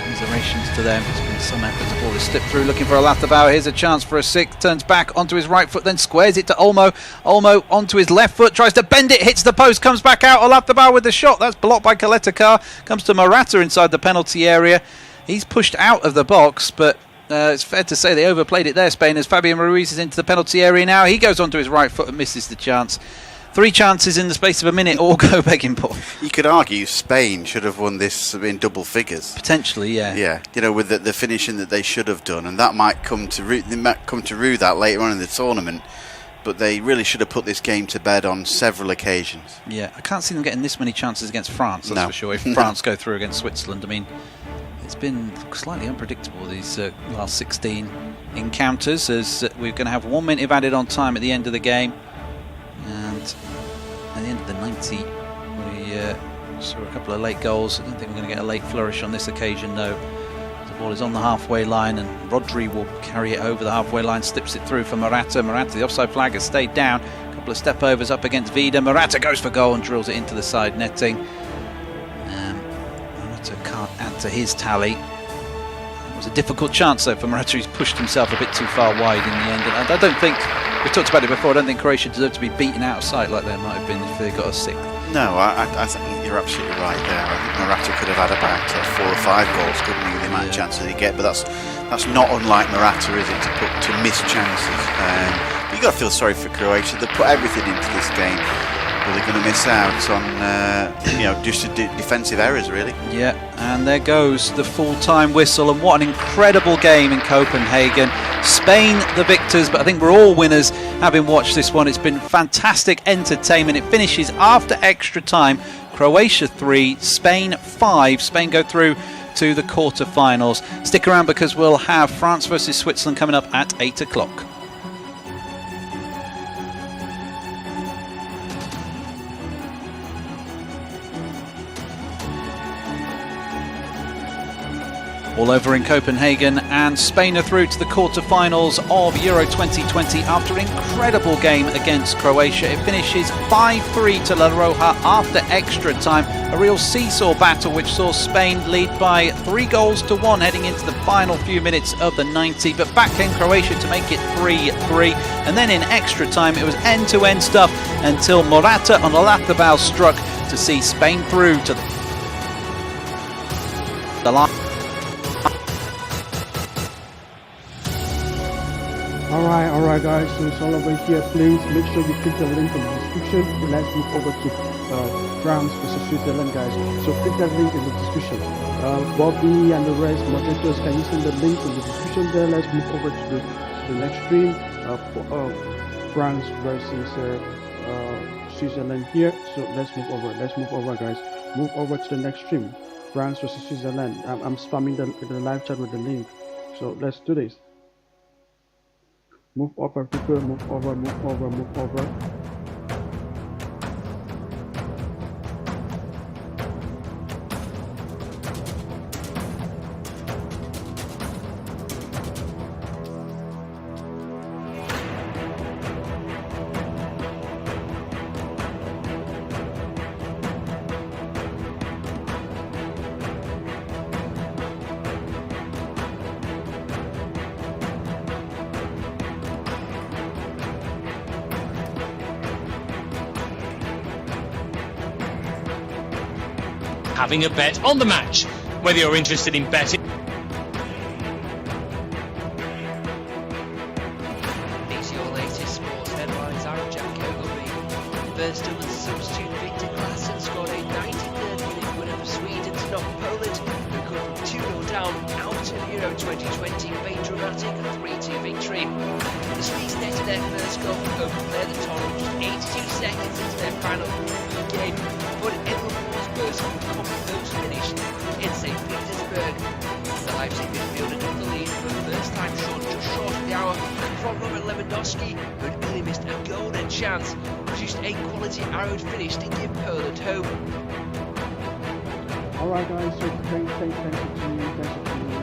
commiserations to them. It's been some effort. The ball is slipped through, looking for Alathabal. Here's a chance for a 6. Turns back onto his right foot, then squares it to Olmo. Olmo onto his left foot, tries to bend it, hits the post, comes back out. Alathabal with the shot. That's blocked by KE-2. Comes to Morata inside the penalty area. He's pushed out of the box, but it's fair to say they overplayed it there, Spain, as Fabian Ruiz is into the penalty area now. He goes onto his right foot and misses the chance. 3 chances in the space of a minute, all go begging, Paul. You could argue Spain should have won this in double figures. Potentially, yeah. Yeah, you know, with the finishing that they should have done, and that might come to rue that later on in the tournament. But they really should have put this game to bed on several occasions. Yeah, I can't see them getting this many chances against France, that's for sure. If France go through against Switzerland, I mean, it's been slightly unpredictable, these last 16 encounters, as we're going to have 1 minute added on time at the end of the game. And at the end of the 90, we saw a couple of late goals. I don't think we're going to get a late flourish on this occasion, though. The ball is on the halfway line, and Rodri will carry it over the halfway line, slips it through for Morata. Morata, the offside flag has stayed down. A couple of step overs up against Vida. Morata goes for goal and drills it into the side netting. Morata can't add to his tally. It was a difficult chance, though, for Morata. He's pushed himself a bit too far wide in the end. And I don't think, we've talked about it before, I don't think Croatia deserved to be beaten out of sight like they might have been if they got a 6th. No, I think you're absolutely right there. I think Morata could have had about 4 or 5 goals, couldn't he, with the amount of chances he get? But that's not unlike Morata, is it, to miss chances? But you've got to feel sorry for Croatia. They put everything into this game, but they're going to miss out on just defensive errors, really. Yeah, and there goes the full-time whistle, and what an incredible game in Copenhagen. Spain the victors, but I think we're all winners having watched this one. It's been fantastic entertainment. It finishes after extra time. Croatia 3, Spain 5. Spain go through to the quarter-finals. Stick around because we'll have France versus Switzerland coming up at 8 o'clock. All over in Copenhagen, and Spain are through to the quarter-finals of Euro 2020 after an incredible game against Croatia. It finishes 5-3 to La Roja after extra time. A real seesaw battle which saw Spain lead by 3-1 heading into the final few minutes of the 90. But back came Croatia to make it 3-3. And then in extra time it was end-to-end stuff until Morata on Alathabal struck to see Spain through to the last. Alright guys, so it's all over here. Please make sure you click the link in the description. Let's move over to France versus Switzerland, guys. So click that link in the description. Bobby and the rest moderators, can you send the link in the description there? Let's move over to the next stream. France versus Switzerland here. So let's move over guys. Move over to the next stream. France versus Switzerland. I'm spamming the live chat with the link. So let's do this. Move over, people. Move over. Having a bet on the match. Whether you're interested in betting. These are your latest sports headlines. I'm Jack Ogilvie. First up, the substitute Victor Claesson scored a 93rd minute winner for Sweden to knock Poland, who come from 2-0 down out of Euro 2020 with a dramatic 3-2 victory. The Swedes netted their first goal from open play at the tournament just 82 seconds into their final game, but Edward Forsberg's composed finish in St. Petersburg. The Leipzig midfielder took the lead for the first time just short of the hour from Robert Lewandowski, who had only missed a golden chance, produced a quality arrowed finish to give Poland hope. Alright guys, so thanks to you,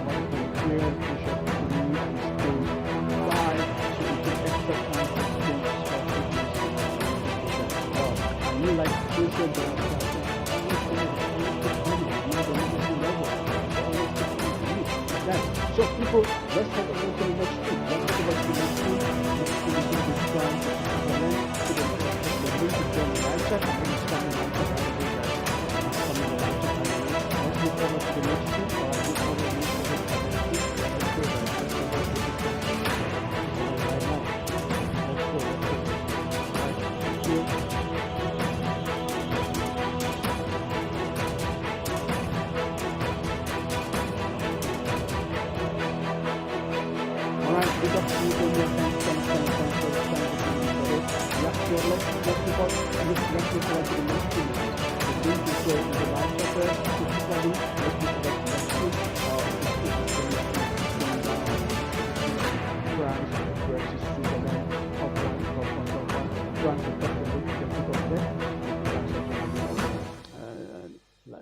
wonderful clear, push-up to me, and still live, so you can extra time for and you like social so people, let's talk about the next week. Let's talk about the next week. Let's do the France and then to the link to join the live chat and then it's coming live chat. Let's move over to the next week.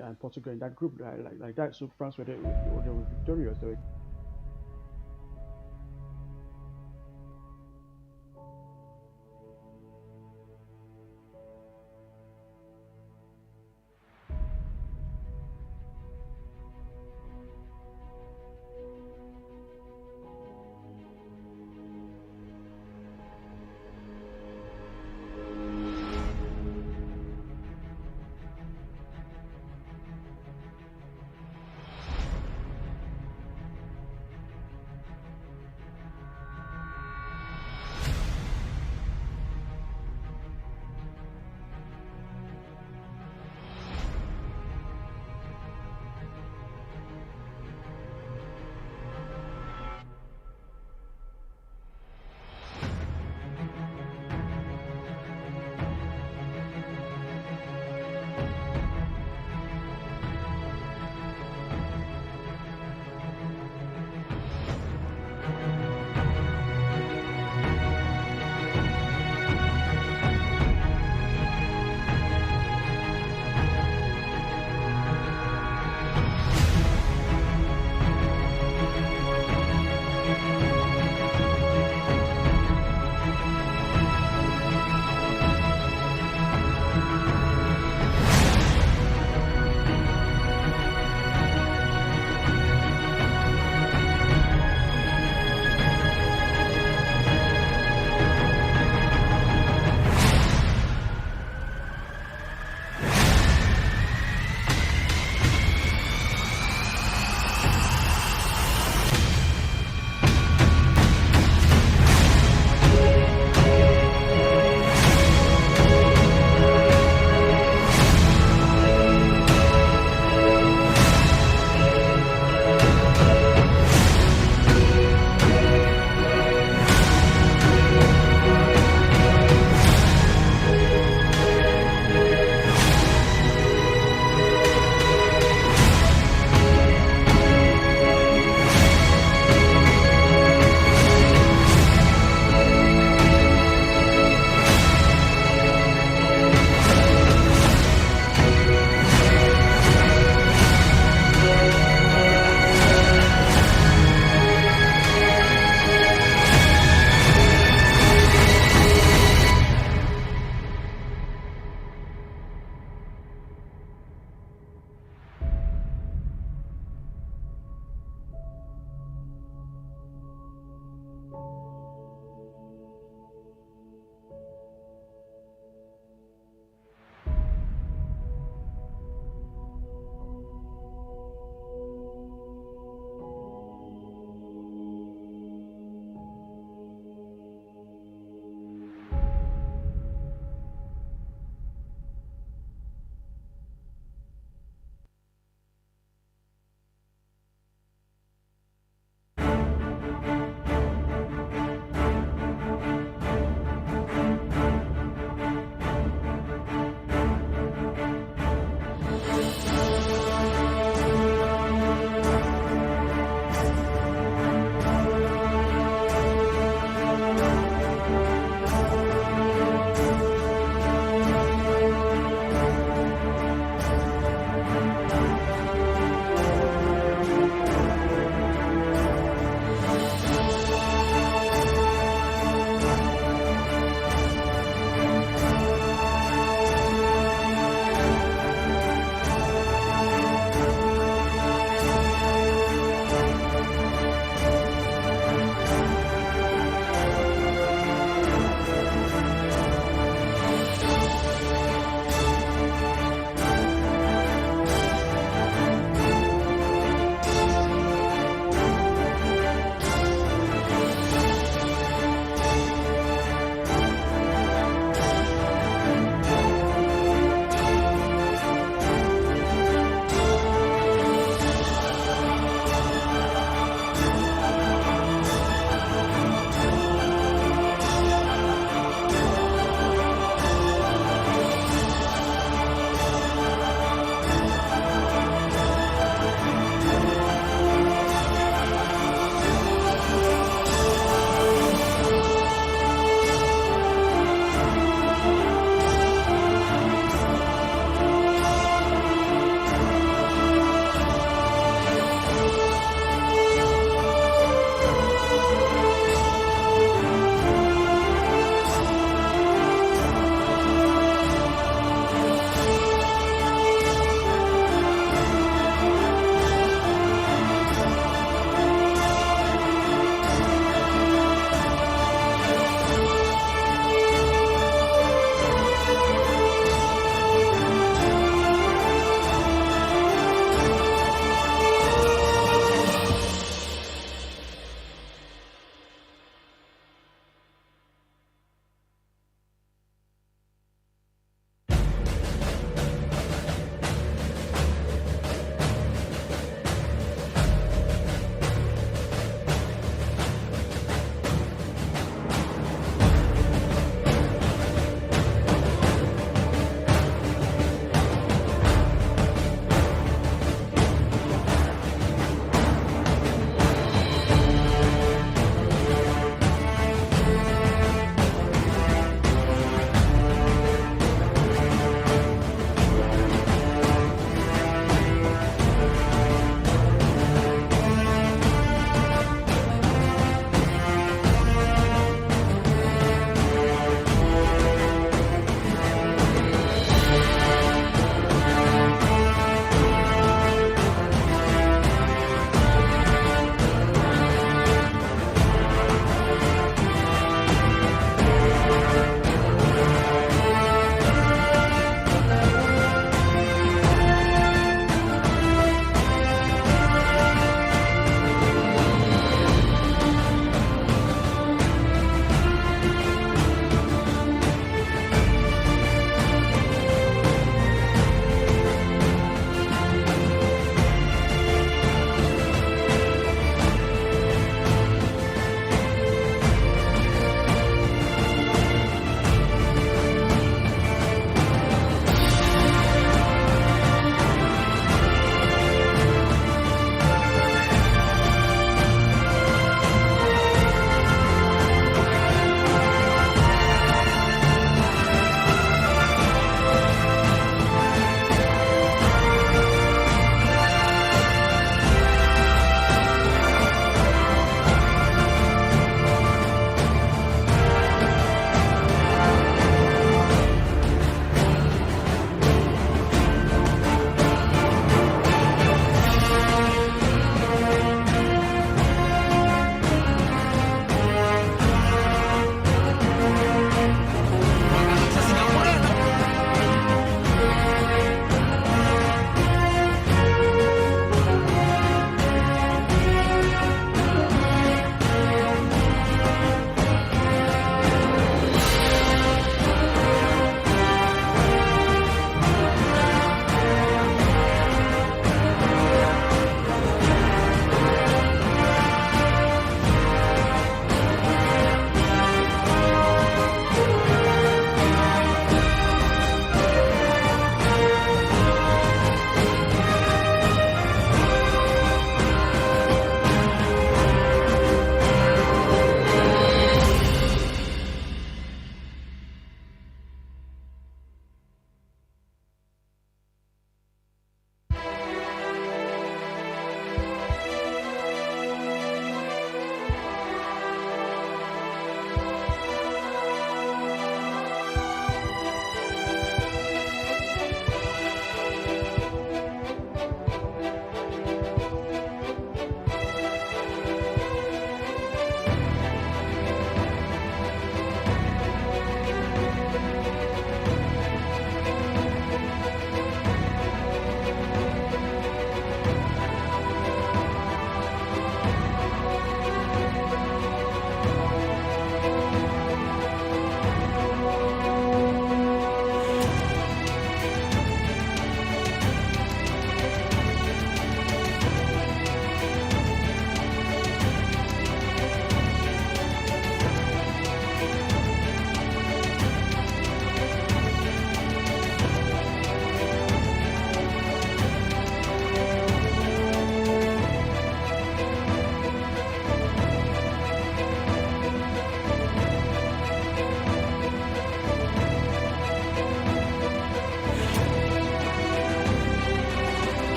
And Portugal in that group like that, so France were victorious.